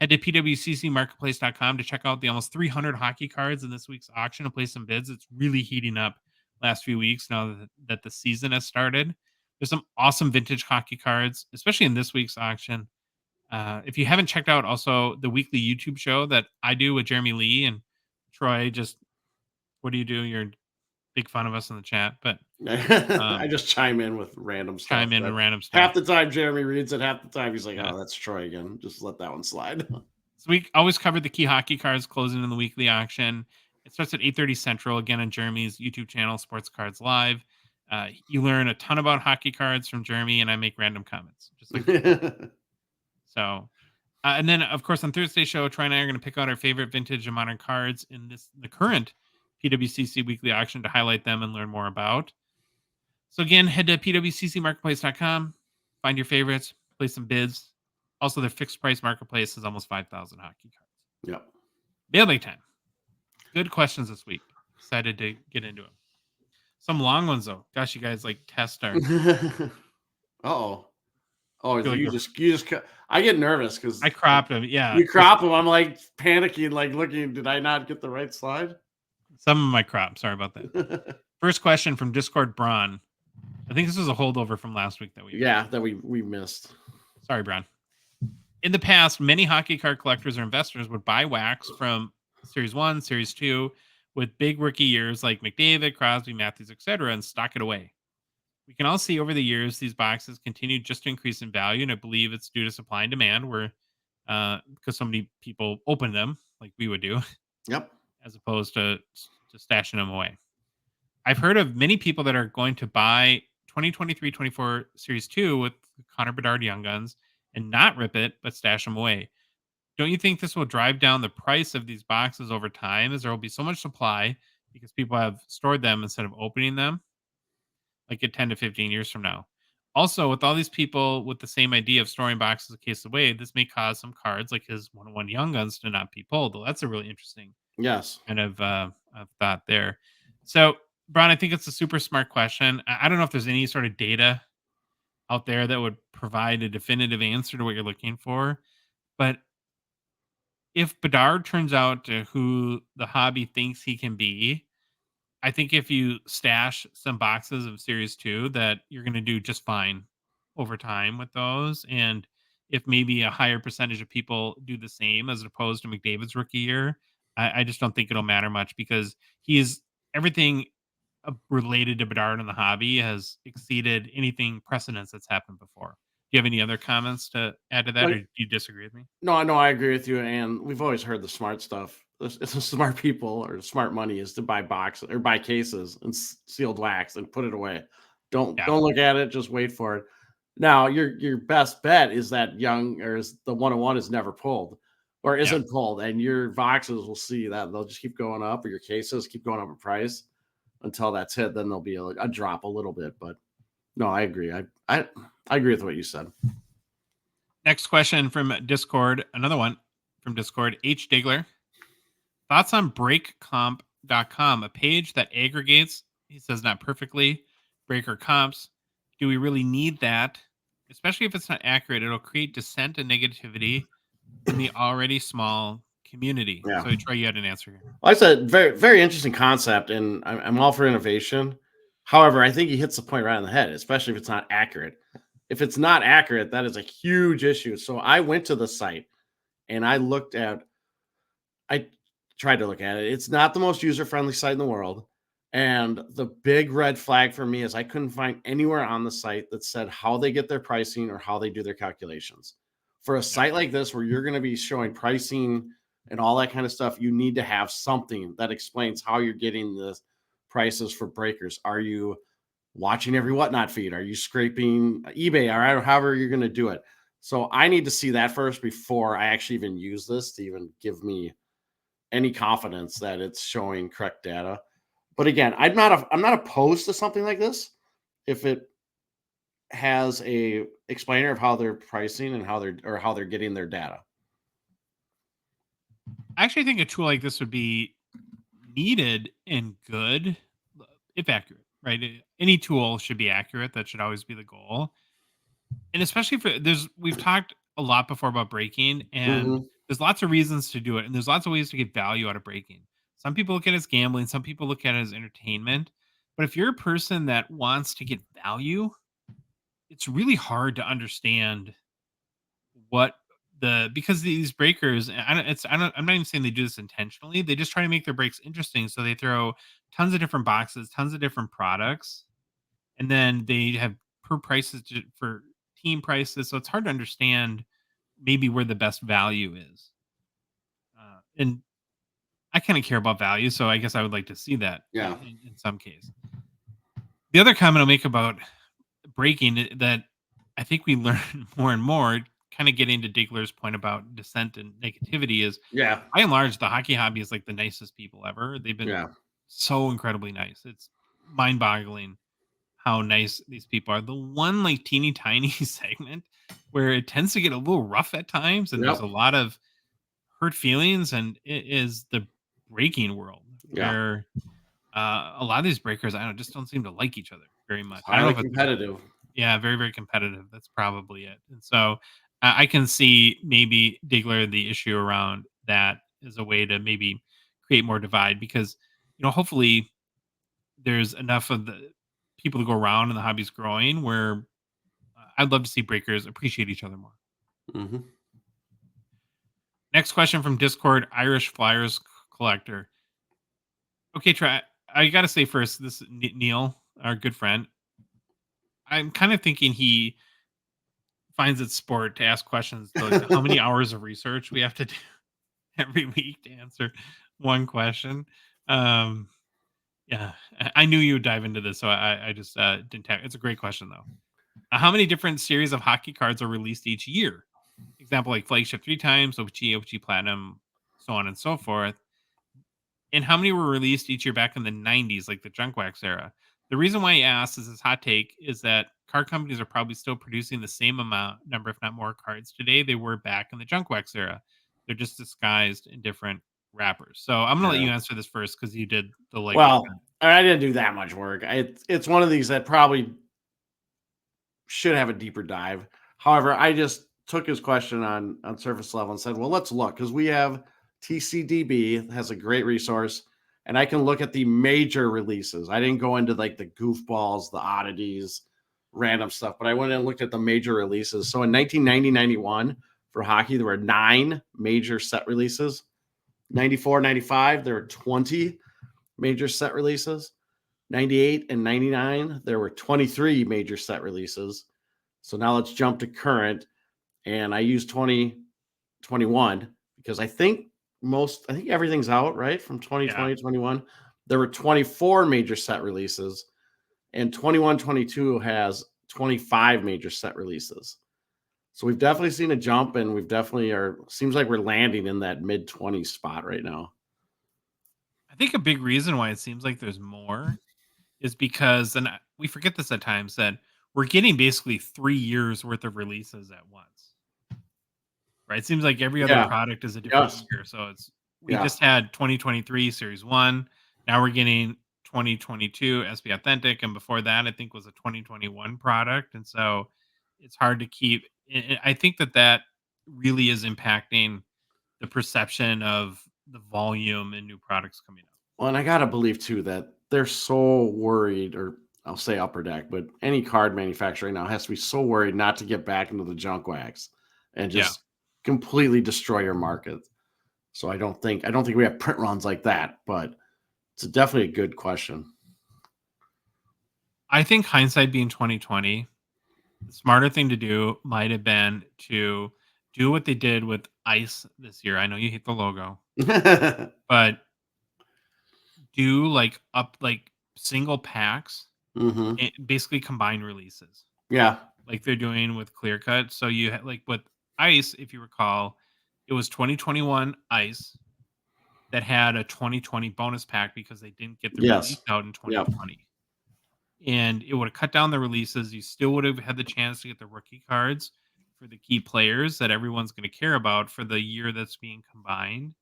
Head to pwccmarketplace.com to check out the almost 300 hockey cards in this week's auction and place some bids. It's really heating up last few weeks now that the season has started. There's some awesome vintage hockey cards, especially in this week's auction. If you haven't checked out also the weekly YouTube show that I do with Jeremy Lee and Troy, just what do you do? You're big fun of us in the chat, but I um, just chime in with random stuff. chime in That and random half stuff. the time Jeremy reads it, half the time he's like, Yeah. "Oh, that's Troy again." Just let that one slide. So we always cover the key hockey cards closing in the weekly auction. It starts at 8:30 Central, again on Jeremy's YouTube channel, Sports Cards Live. You learn a ton about hockey cards from Jeremy, and I make random comments, just like before. So, and then of course on Thursday's show, Troy and I are going to pick out our favorite vintage and modern cards in the current PWCC weekly auction to highlight them and learn more about. So again, head to pwccmarketplace.com, find your favorites, place some bids. Also, their fixed price marketplace has almost 5,000 hockey cards. Yep. Mailbag time. Good questions this week. Excited to get into them. Some long ones though. Gosh, you guys like test our. Oh. Oh, Feel like you just I get nervous because I cropped them. Yeah, you crop them. I'm like panicking, like looking. Did I not get the right slide? some of my crop. Sorry about that. First question from Discord Braun. I think this was a holdover from last week that we. Yeah, that we missed. Sorry, Braun. In the past, many hockey card collectors or investors would buy wax from Series 1, Series 2 with big rookie years like McDavid, Crosby, Matthews, etc., and stock it away. We can all see over the years these boxes continue just to increase in value, and I believe it's due to supply and demand, where because so many people open them like we would do, Yep. as opposed to stashing them away. I've heard of many people that are going to buy 2023-24 Series 2 with Connor Bedard Young Guns and not rip it, but stash them away. Don't you think this will drive down the price of these boxes over time as there will be so much supply because people have stored them instead of opening them like at 10 to 15 years from now? Also, with all these people with the same idea of storing boxes a case away, this may cause some cards like his 101 Young Guns to not be pulled. Well, that's a really interesting Yes. kind of thought there. So, Brian, I think it's a super smart question. I don't know if there's any sort of data out there that would provide a definitive answer to what you're looking for, but if Bedard turns out to who the hobby thinks he can be, I think if you stash some boxes of Series 2 that you're going to do just fine over time with those. And if maybe a higher percentage of people do the same as opposed to McDavid's rookie year, I just don't think it'll matter much because he is everything related to Bedard and the hobby has exceeded anything precedence that's happened before. Do you have any other comments to add to that, or Like, do you disagree with me? no, I agree with you. And we've always heard the smart stuff. It's the smart people or smart money is to buy boxes or buy cases and sealed wax and put it away. Yeah, Don't look at it. Just wait for it. Now, your best bet is that young or is the 101 is never pulled or yeah. isn't pulled, and your boxes will see that they'll just keep going up, or your cases keep going up in price until that's hit. Then there'll be a drop a little bit. But no, I agree. I agree with what you said. Next question from Discord. Another one from Discord. H. Digler. Thoughts on breakcomp.com, a page that aggregates, he says not perfectly, breaker comps. Do we really need that? Especially if it's not accurate, it'll create dissent and negativity in the already small community. Yeah. So Troy, you had an answer here. Well, it's a very, very interesting concept, and I'm all for innovation. However, I think he hits the point right on the head, especially if it's not accurate. If it's not accurate, that is a huge issue. So I went to the site and I tried to look at it. It's not the most user friendly site in the world. And the big red flag for me is I couldn't find anywhere on the site that said how they get their pricing or how they do their calculations. For a site like this, where you're going to be showing pricing and all that kind of stuff, you need to have something that explains how you're getting the prices for breakers. Are you watching every whatnot feed? Are you scraping eBay or however you're going to do it? So I need to see that first before I actually even use this to even give me any confidence that it's showing correct data. But again, I'm not opposed to something like this if it has a explainer of how they're pricing and how they're getting their data. I actually think a tool like this would be needed and good if accurate, right? Any tool should be accurate. That should always be the goal. And especially for we've talked a lot before about breaking, and Mm-hmm. there's lots of reasons to do it, and there's lots of ways to get value out of breaking. Some people look at it as gambling, some people look at it as entertainment. But if you're a person that wants to get value, it's really hard to understand what because these breakers, and I'm not even saying they do this intentionally. They just try to make their breaks interesting. So they throw tons of different boxes, tons of different products, and then they have per prices for team prices. So it's hard to understand maybe where the best value is. And I kind of care about value, so I guess I would like to see that Yeah. in some case. The other comment I'll make about breaking that I think we learn more and more, kind of getting to Digler's point about dissent and negativity, is Yeah. by and large, the hockey hobby is like the nicest people ever. They've been Yeah. so incredibly nice. It's mind boggling how nice these people are. The one like teeny tiny segment where it tends to get a little rough at times and there's Yep. a lot of hurt feelings, and it is the breaking world Yeah. where a lot of these breakers, I don't just don't seem to like each other very much. I don't know Highly if it's competitive. yeah, very, very competitive. That's probably it. And so I can see maybe Digler, the issue around that is a way to maybe create more divide because, hopefully there's enough of the people to go around and the hobby's growing where I'd love to see breakers appreciate each other more. Mm-hmm. Next question from Discord, Irish Flyers Collector. Okay, I got to say first, this is Neil, our good friend. I'm kind of thinking he finds it sport to ask questions like how many hours of research we have to do every week to answer one question. Um, yeah, I knew you would dive into this, so I just didn't. It's a great question though. How many different series of hockey cards are released each year? Example like flagship 3 times, OG Platinum, so on and so forth. And how many were released each year back in the 90s, like the junk wax era? The reason why I asked is this hot take is that card companies are probably still producing the same number, if not more, cards today they were back in the junk wax era. They're just disguised in different wrappers. So I'm gonna let Yeah. you answer this first because you did the legwork. Well, I didn't do that much work. It's one of these that probably should have a deeper dive. However, I just took his question on surface level and said, well, let's look because we have TCDB has a great resource, and I can look at the major releases. I didn't go into like the goofballs, the oddities, random stuff, but I went and looked at the major releases. So in 1990-91 for hockey, there were 9 major set releases. 94-95, there were 20 major set releases. 98 and 99, there were 23 major set releases. So now let's jump to current. And I use 2021 because I think everything's out, right? From 2020 to 21. There were 24 major set releases, and 21-22 has 25 major set releases. So we've definitely seen a jump, and we've definitely seems like we're landing in that mid-20s spot right now. I think a big reason why it seems like there's more is because, and we forget this at times, that we're getting basically 3 years worth of releases at once. Right? It seems like every other Yeah. product is a different Yes. year. So we Yeah. just had 2023 Series 1. Now we're getting 2022 SP Authentic, and before that, I think was a 2021 product. And so it's hard to keep. I think that really is impacting the perception of the volume and new products coming out. Well, and I gotta believe too that they're so worried, or I'll say Upper Deck, but any card manufacturer right now has to be so worried not to get back into the junk wax and Yeah. just completely destroy your market. So I don't think we have print runs like that, but it's definitely a good question. I think hindsight being 2020, the smarter thing to do might have been to do what they did with Ice this year. I know you hate the logo, but do like single packs, hmm basically combined releases, Yeah. like they're doing with Clear Cut. So you like with Ice, if you recall, it was 2021 Ice that had a 2020 bonus pack because they didn't get the release Yes. out in Yep. 2020. And it would have cut down the releases. You still would have had the chance to get the rookie cards for the key players that everyone's going to care about for the year that's being combined.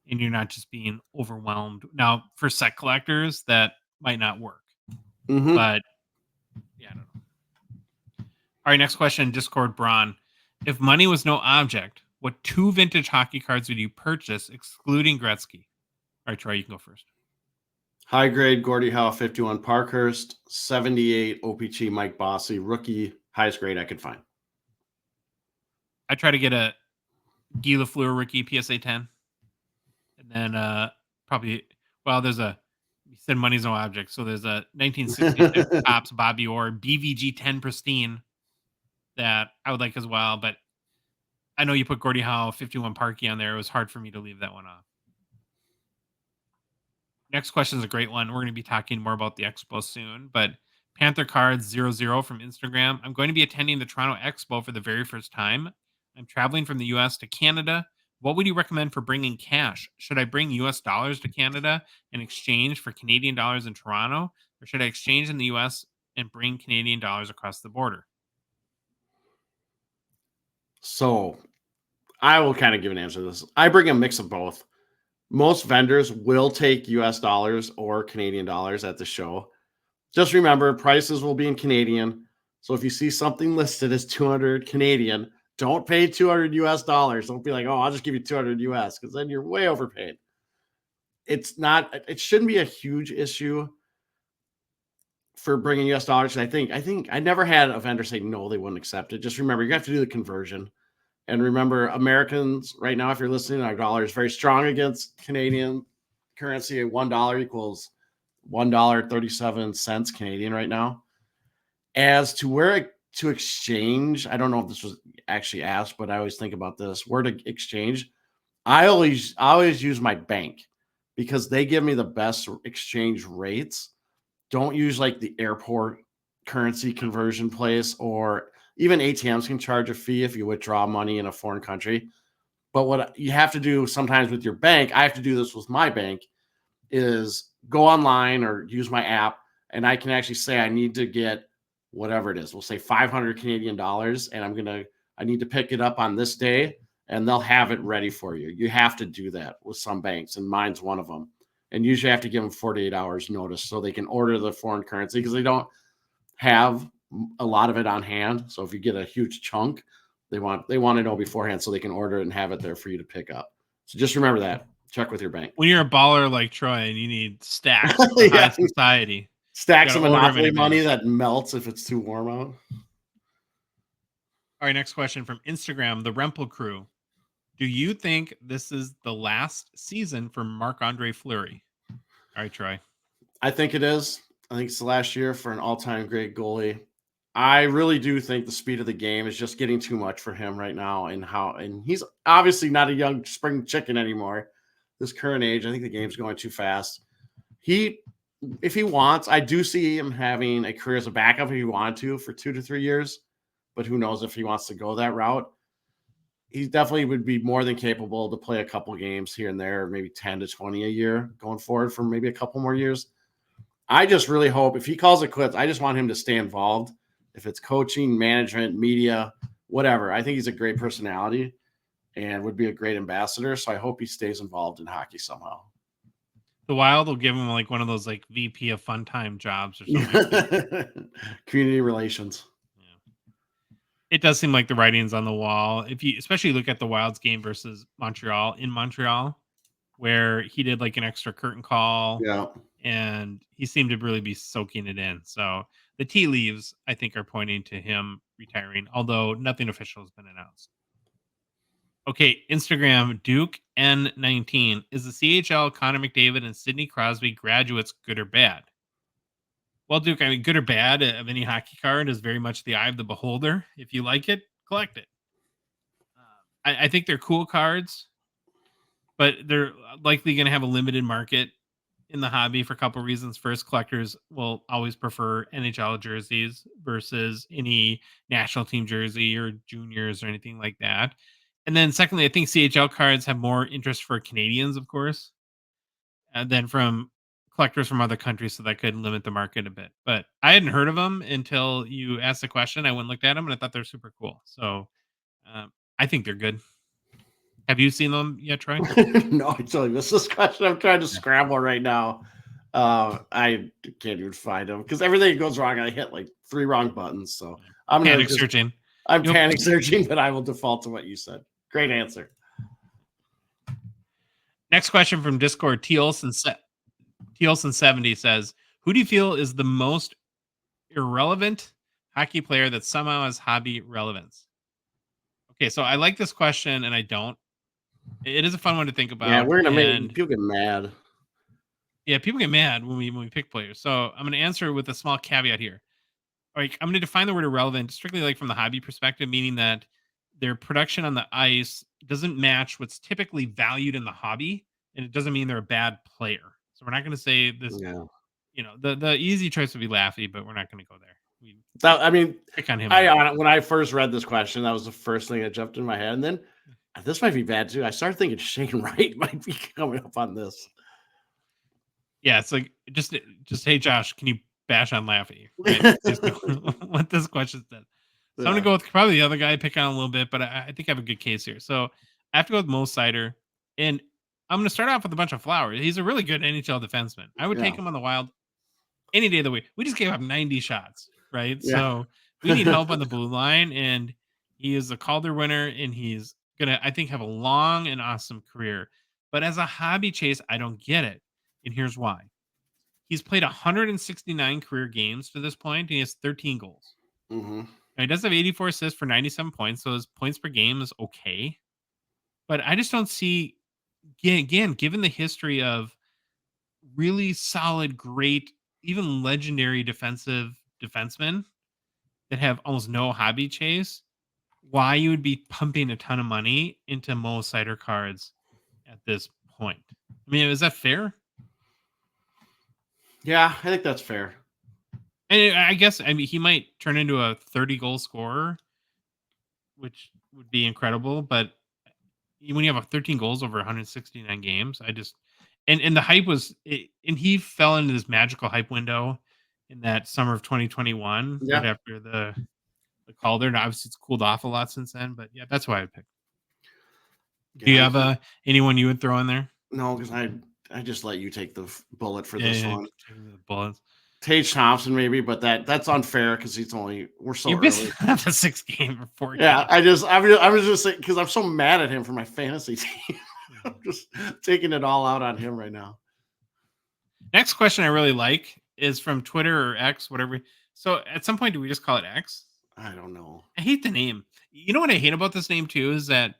And you're not just being overwhelmed. Now, for set collectors, that might not work. hmm But yeah, I don't know. All right, next question, Discord Braun. If money was no object, what 2 vintage hockey cards would you purchase, excluding Gretzky? All right, Troy, you can go first. High grade Gordie Howe 51 Parkhurst, 78 OPG Mike Bossy, rookie, highest grade I could find. I try to get a Guy Lafleur rookie PSA 10. And then probably, well, you said money's no object. So there's a 1966 Topps Bobby Orr BVG 10 pristine that I would like as well. But I know you put Gordie Howe 51 Parkey on there. It was hard for me to leave that one off. Next question is a great one. We're going to be talking more about the expo soon, but Panther Cards 00 from Instagram. I'm going to be attending the Toronto Expo for the very first time. I'm traveling from the US to Canada. What would you recommend for bringing cash? Should I bring US dollars to Canada in exchange for Canadian dollars in Toronto, or should I exchange in the US and bring Canadian dollars across the border? So I will kind of give an answer to this. I bring a mix of both. Most vendors will take US dollars or Canadian dollars at the show. Just remember, prices will be in Canadian. So if you see something listed as 200 Canadian, don't pay 200 US dollars. Don't be like, oh, I'll just give you 200 US, because then you're way overpaid. It shouldn't be a huge issue for bringing US dollars. I think I never had a vendor say no, they wouldn't accept it. Just remember, you have to do the conversion. And remember, Americans right now, if you're listening, our dollar is very strong against Canadian currency. $1 equals $1.37 Canadian right now. As to where to exchange, I don't know if this was actually asked, but I always think about this. Where to exchange? I always use my bank because they give me the best exchange rates. Don't use like the airport currency conversion place, or even ATMs can charge a fee if you withdraw money in a foreign country. But what you have to do sometimes with your bank, I have to do this with my bank, is go online or use my app, and I can actually say I need to get whatever it is. We'll say 500 Canadian dollars, and I need to pick it up on this day, and they'll have it ready for you. You have to do that with some banks, and mine's one of them. And usually I have to give them 48 hours notice so they can order the foreign currency, because they don't have a lot of it on hand. So if you get a huge chunk, they want to know beforehand so they can order it and have it there for you to pick up. So just remember that. Check with your bank. When you're a baller like Troy and you need stacks for high society, Stacks you of gotta order 'em in Monopoly money advance. that melts if it's too warm out. All right, next question from Instagram, the Rempel Crew. Do you think this is the last season for Marc-Andre Fleury? All right, Troy. I think it is. I think it's the last year for an all-time great goalie. I really do think the speed of the game is just getting too much for him right now, and he's obviously not a young spring chicken anymore. This current age, I think the game's going too fast. If he wants, I do see him having a career as a backup if he wanted to for 2 to 3 years, but who knows if he wants to go that route. He definitely would be more than capable to play a couple games here and there, maybe 10 to 20 a year going forward for maybe a couple more years. I just really hope if he calls it quits, I just want him to stay involved. If it's coaching, management, media, whatever. I think he's a great personality and would be a great ambassador. So I hope he stays involved in hockey somehow. The Wild will give him like one of those like VP of fun time jobs or something like that. Community relations. Yeah. It does seem like the writing's on the wall. If you especially look at the Wild's game versus Montreal in Montreal, where he did like an extra curtain call Yeah. and he seemed to really be soaking it in. So the tea leaves, I think, are pointing to him retiring, although nothing official has been announced. Okay, Instagram Duke N19. Is the CHL Connor McDavid and Sidney Crosby graduates good or bad? Well, Duke, I mean, good or bad of any hockey card is very much the eye of the beholder. If you like it, collect it. I think they're cool cards, but they're likely going to have a limited market in the hobby for a couple of reasons. First, collectors will always prefer NHL jerseys versus any national team jersey or juniors or anything like that. And then, secondly, I think CHL cards have more interest for Canadians, of course, than from collectors from other countries, so that could limit the market a bit. But I hadn't heard of them until you asked the question. I went and looked at them, and I thought they're super cool. So I think they're good. Have you seen them yet, Troy? No, I totally missed this question. I'm trying to scramble right now. I can't even find them because everything goes wrong. I hit like 3 wrong buttons. So I'm Panic searching. I'm panic searching, but I will default to what you said. Great answer. Next question from Discord. T. Olson 70 says, who do you feel is the most irrelevant hockey player that somehow has hobby relevance? Okay, so I like this question and I don't. It is a fun one to think about. Yeah, we're gonna make people get mad. Yeah, people get mad when we pick players. So I'm gonna answer with a small caveat here. Like I'm gonna define the word irrelevant strictly like from the hobby perspective, meaning that their production on the ice doesn't match what's typically valued in the hobby, and it doesn't mean they're a bad player. So we're not gonna say this. Yeah. You know, the easy choice would be Laffy, but we're not gonna go there. We I mean, pick on him. when I first read this question, that was the first thing that jumped in my head, and then this might be bad too. I started thinking Shane Wright might be coming up on this. Yeah, it's like just hey Josh, can you bash on Laffy? Right? What this question said. So I'm gonna go with probably the other guy, pick on a little bit, but I think I have a good case here. So I have to go with Mo Sider, and I'm gonna start off with a bunch of flowers. He's a really good NHL defenseman. I would take him on the Wild any day of the week. We just gave up 90 shots, right? Yeah. So we need help on the blue line, and he is a Calder winner, and he's gonna, I think, have a long and awesome career. But as a hobby chase, I don't get it. And here's why. He's played 169 career games to this point, and he has 13 goals. Mm-hmm. Now, he does have 84 assists for 97 points, so his points per game is okay. But I just don't see, again, given the history of really solid, great, even legendary defensemen that have almost no hobby chase, why you would be pumping a ton of money into Mo Sider cards at this point. I mean, is that fair? Yeah, I think that's fair. And I guess, I mean, he might turn into a 30 goal scorer, which would be incredible. But when you have a 13 goals over 169 games, I just, and the hype was, and he fell into this magical hype window in that summer of 2021, right after the Calder. And obviously it's cooled off a lot since then, but yeah, that's why I picked. Do you have anyone you would throw in there? No, because I just let you take the bullet for this one. Bullets. Tage Thompson, maybe, but that's unfair because we're so early. The 6 game or 4 game. Yeah, I was just saying because I'm so mad at him for my fantasy team. I'm just taking it all out on him right now. Next question I really like is from Twitter or X, whatever. So at some point, do we just call it X? I don't know. I hate the name. You know what I hate about this name too is that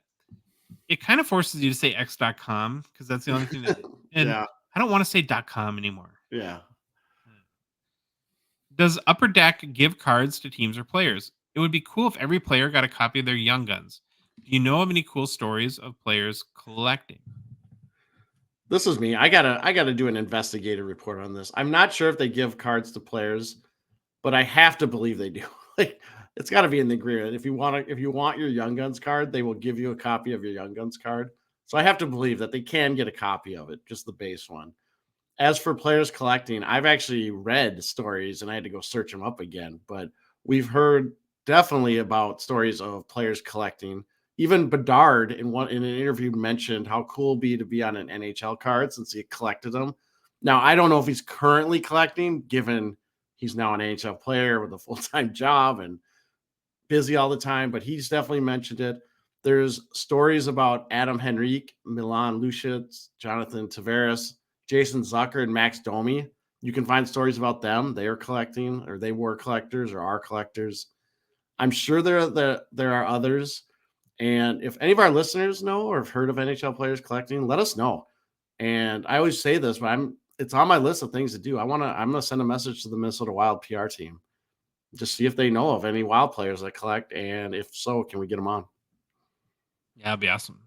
it kind of forces you to say x.com because that's the only thing that, and I don't want to say .com anymore. Yeah. Does Upper Deck give cards to teams or players? It would be cool if every player got a copy of their Young Guns. Do you know of any cool stories of players collecting? This is me. I gotta do an investigative report on this. I'm not sure if they give cards to players, but I have to believe they do. Like, it's got to be in the agreement. If you want your Young Guns card, they will give you a copy of your Young Guns card. So I have to believe that they can get a copy of it, just the base one. As for players collecting, I've actually read stories and I had to go search them up again, but we've heard definitely about stories of players collecting. Even Bedard in an interview mentioned how cool it would be to be on an NHL card since he collected them. Now, I don't know if he's currently collecting, given he's now an NHL player with a full-time job and busy all the time, but he's definitely mentioned it. There's stories about Adam Henrique, Milan Lucic, Jonathan Tavares, Jason Zucker, and Max Domi. You can find stories about them. They are collecting, or they were collectors, or are collectors. I'm sure there are others. And if any of our listeners know or have heard of NHL players collecting, let us know. And I always say this, but it's on my list of things to do. I'm gonna send a message to the Minnesota Wild PR team. Just see if they know of any Wild players that collect, and if so, can we get them on? Yeah, that'd be awesome.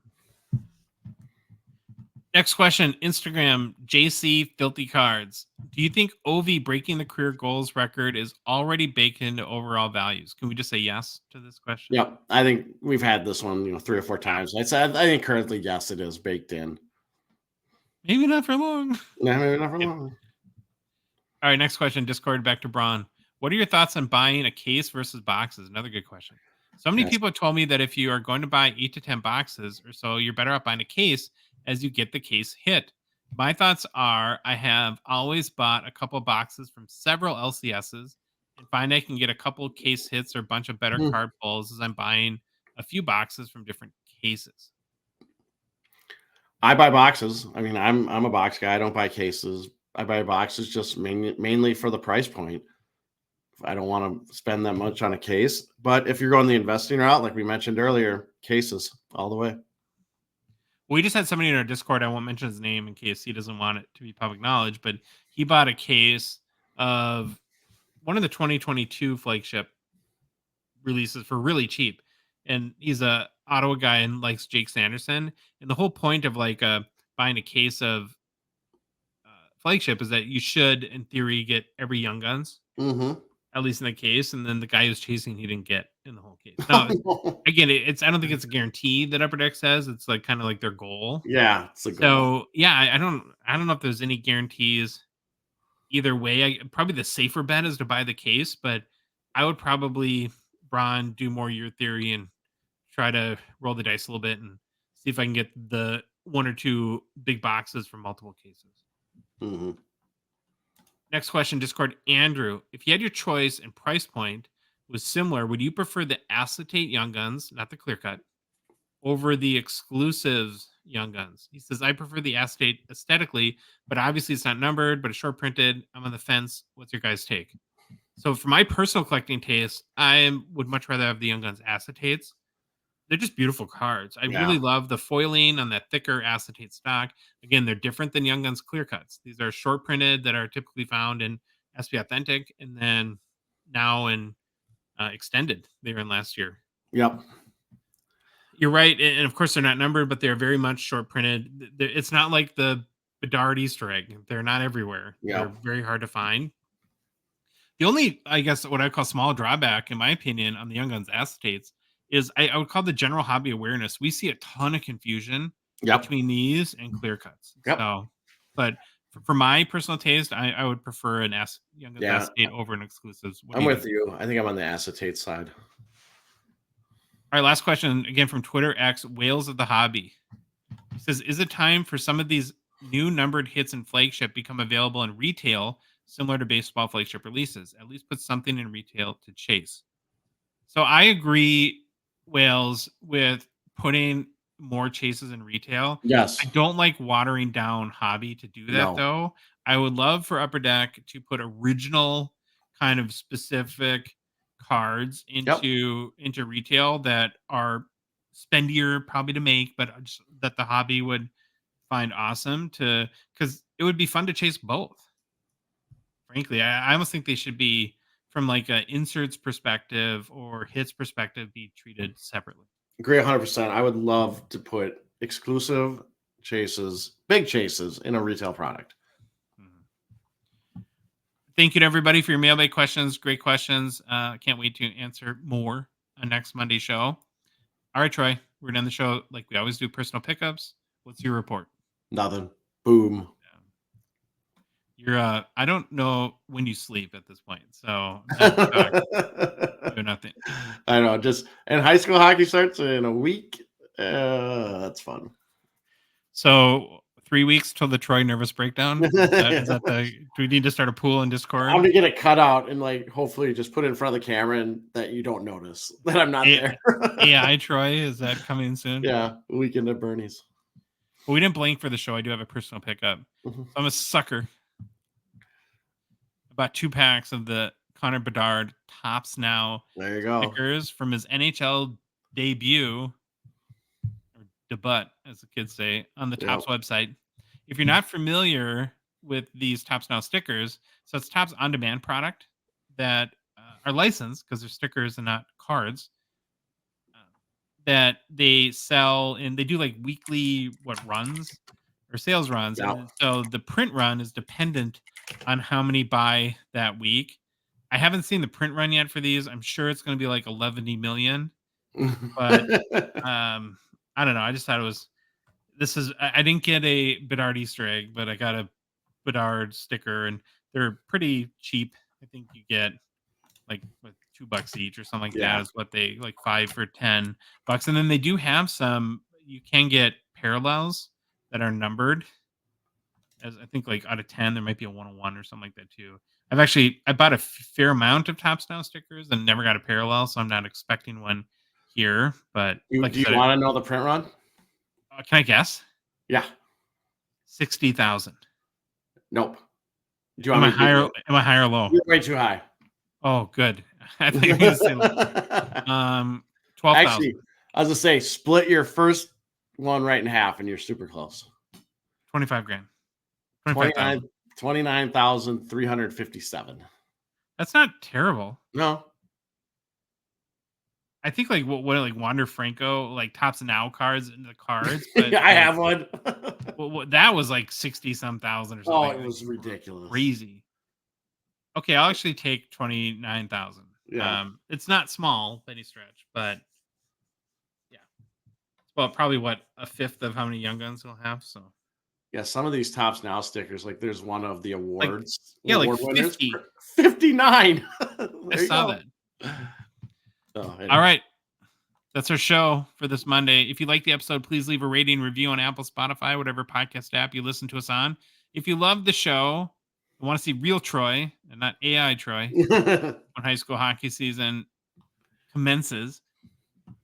Next question, Instagram, JC Filthy Cards. Do you think Ovi breaking the career goals record is already baked into overall values? Can we just say yes to this question? Yep, I think we've had this one, 3 or 4 times. I think currently, yes, it is baked in. Maybe not for long. No, maybe not for long. All right, next question, Discord, back to Braun. What are your thoughts on buying a case versus boxes? Another good question. So many people have told me that if you are going to buy 8 to 10 boxes or so, you're better off buying a case as you get the case hit. My thoughts are I have always bought a couple boxes from several LCSs and find I can get a couple case hits or a bunch of better card pulls as I'm buying a few boxes from different cases. I buy boxes. I mean, I'm a box guy. I don't buy cases. I buy boxes just mainly for the price point. I don't want to spend that much on a case. But if you're going the investing route, like we mentioned earlier, cases all the way. We just had somebody in our Discord. I won't mention his name in case he doesn't want it to be public knowledge, but he bought a case of one of the 2022 flagship releases for really cheap. And he's a Ottawa guy and likes Jake Sanderson. And the whole point of buying a case of flagship is that you should, in theory, get every Young Guns, at least in the case. And then the guy who's chasing, he didn't get in the whole case. Now, again, I don't think it's a guarantee that Upper Deck says. It's like kind of like their goal. Yeah, it's a goal. So yeah, I don't know if there's any guarantees either way. Probably the safer bet is to buy the case, but I would probably, Braun, do more your theory and try to roll the dice a little bit and see if I can get the 1 or 2 big boxes from multiple cases. Next question, Discord, Andrew. If you had your choice and price point was similar, would you prefer the acetate Young Guns, not the clear cut, over the exclusives Young Guns? He says, I prefer the acetate aesthetically, but obviously it's not numbered, but it's short printed. I'm on the fence. What's your guys' take? So for my personal collecting taste, I would much rather have the Young Guns acetates. They're just beautiful cards. I really love the foiling on that thicker acetate stock. Again, they're different than Young Guns clear cuts. These are short printed that are typically found in SP Authentic, and then now in Extended. They were in last year. Yep. You're right. And of course, they're not numbered, but they're very much short printed. It's not like the Bedard Easter egg. They're not everywhere. They're very hard to find. The only, I guess, what I call small drawback, in my opinion, on the Young Guns acetates is I would call the general hobby awareness. We see a ton of confusion between these and clear cuts. So, but for my personal taste, I would prefer an Young Guns acetate over an exclusives. I'm with you. I think I'm on the acetate side. All right, last question again from Twitter X, Whales of the Hobby. He says, is it time for some of these new numbered hits in flagship become available in retail similar to baseball flagship releases? At least put something in retail to chase. So I agree, Whales, with putting more chases in retail. Yes. I don't like watering down hobby to do that, though. I would love for Upper Deck to put original kind of specific cards into retail that are spendier probably to make, but just that the hobby would find awesome because it would be fun to chase both. Frankly, I almost think they should be, from like an inserts perspective or hits perspective, be treated separately. Agree 100%. I would love to put exclusive chases, big chases, in a retail product. Thank you to everybody for your mailbag questions. Great questions. Can't wait to answer more on next Monday's show. All right, Troy, we're going to end the show like we always do, personal pickups. What's your report? Nothing. Boom. You're I don't know when you sleep at this point, so I'm nothing. I know. Just and high school hockey starts in a week. That's fun. So 3 weeks till the Troy nervous breakdown? Is that the do we need to start a pool in I'm Discord? gonna get it cut out and like hopefully just put it in front of the camera and that you don't notice that I'm not A there. AI Troy, is that coming soon? Yeah, weekend at Bernie's. Well, we didn't blank for the show. I do have a personal pickup. Mhm. So I'm a sucker. About 2 packs of the Connor Bedard Tops Now There you go. stickers from his NHL debut, or debut, as the kids say, on the Yep. Tops website. If you're not familiar with these Tops Now stickers, so it's Tops on-demand product that are licensed because they're stickers and not cards, that they sell, and they do like weekly runs or sales runs, Yep. and so the print run is dependent on how many buy that week. I haven't seen the print run yet for these. I'm sure it's going to be like 11 million, but I don't know. I just thought it was I didn't get a Bedard Easter egg, but I got a Bedard sticker, and they're pretty cheap. I think you get like with $2 each or something like that Yeah. is what they like, 5 for $10. And then they do have some, you can get parallels that are numbered. As I think like out of 10, there might be a 101 or something like that too. I bought a fair amount of Tops Now stickers and never got a parallel, so I'm not expecting one here. But Do like I you said, want to know the print run? can I guess? Yeah. 60,000. Nope. Do you Am want I me to give higher? you? Am I higher or low? You're way too high. Oh, good. I think I'm gonna say 12,000. Actually, I was gonna say split your first one right in half, and you're super close. 25 grand. 25,000. 29,357. That's not terrible. No. I think like like Wander Franco, like Tops Now cards in the cards, but I have one. that was like 60 some thousand or Oh, something. it was ridiculous. Crazy. Okay, I'll actually take 29,000. Yeah. It's not small by any stretch, but yeah. Well, probably a fifth of how many Young Guns we'll have. So Yeah, some of these Tops Now stickers, like there's one of the awards. like award winners 50. for 59. I There you saw go. that. Oh, anyway. All right. That's our show for this Monday. If you like the episode, please leave a rating review on Apple, Spotify, whatever podcast app you listen to us on. If you love the show and want to see real Troy and not AI Troy when high school hockey season commences,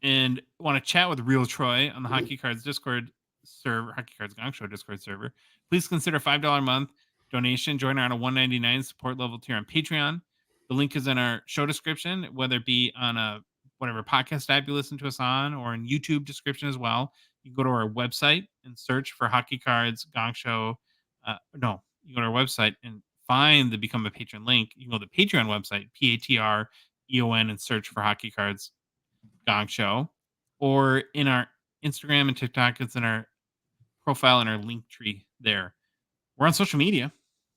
and want to chat with real Troy on the Hockey Cards Discord server, Hockey Cards Gongshow Discord server, please consider $5 a month donation. Join our $1.99 support level tier on Patreon. The link is in our show description, whether it be on a whatever podcast app you listen to us on, or in YouTube description as well. You can go to our website and search for Hockey Cards Gongshow. No, you go to our website and find the Become a Patron link. You can go to the Patreon website, Patreon, and search for Hockey Cards Gongshow. Or in our Instagram and TikTok, it's in our profile and our link tree there. We're on social media.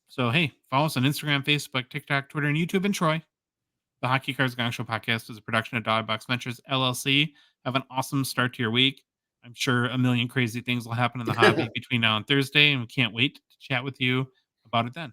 So, hey, follow us on Instagram, Facebook, TikTok, Twitter, and YouTube, and Troy. The Hockey Cards Gong Show podcast is a production of Dogbox Ventures, LLC. Have an awesome start to your week. I'm sure a million crazy things will happen in the hobby between now and Thursday, and we can't wait to chat with you about it then.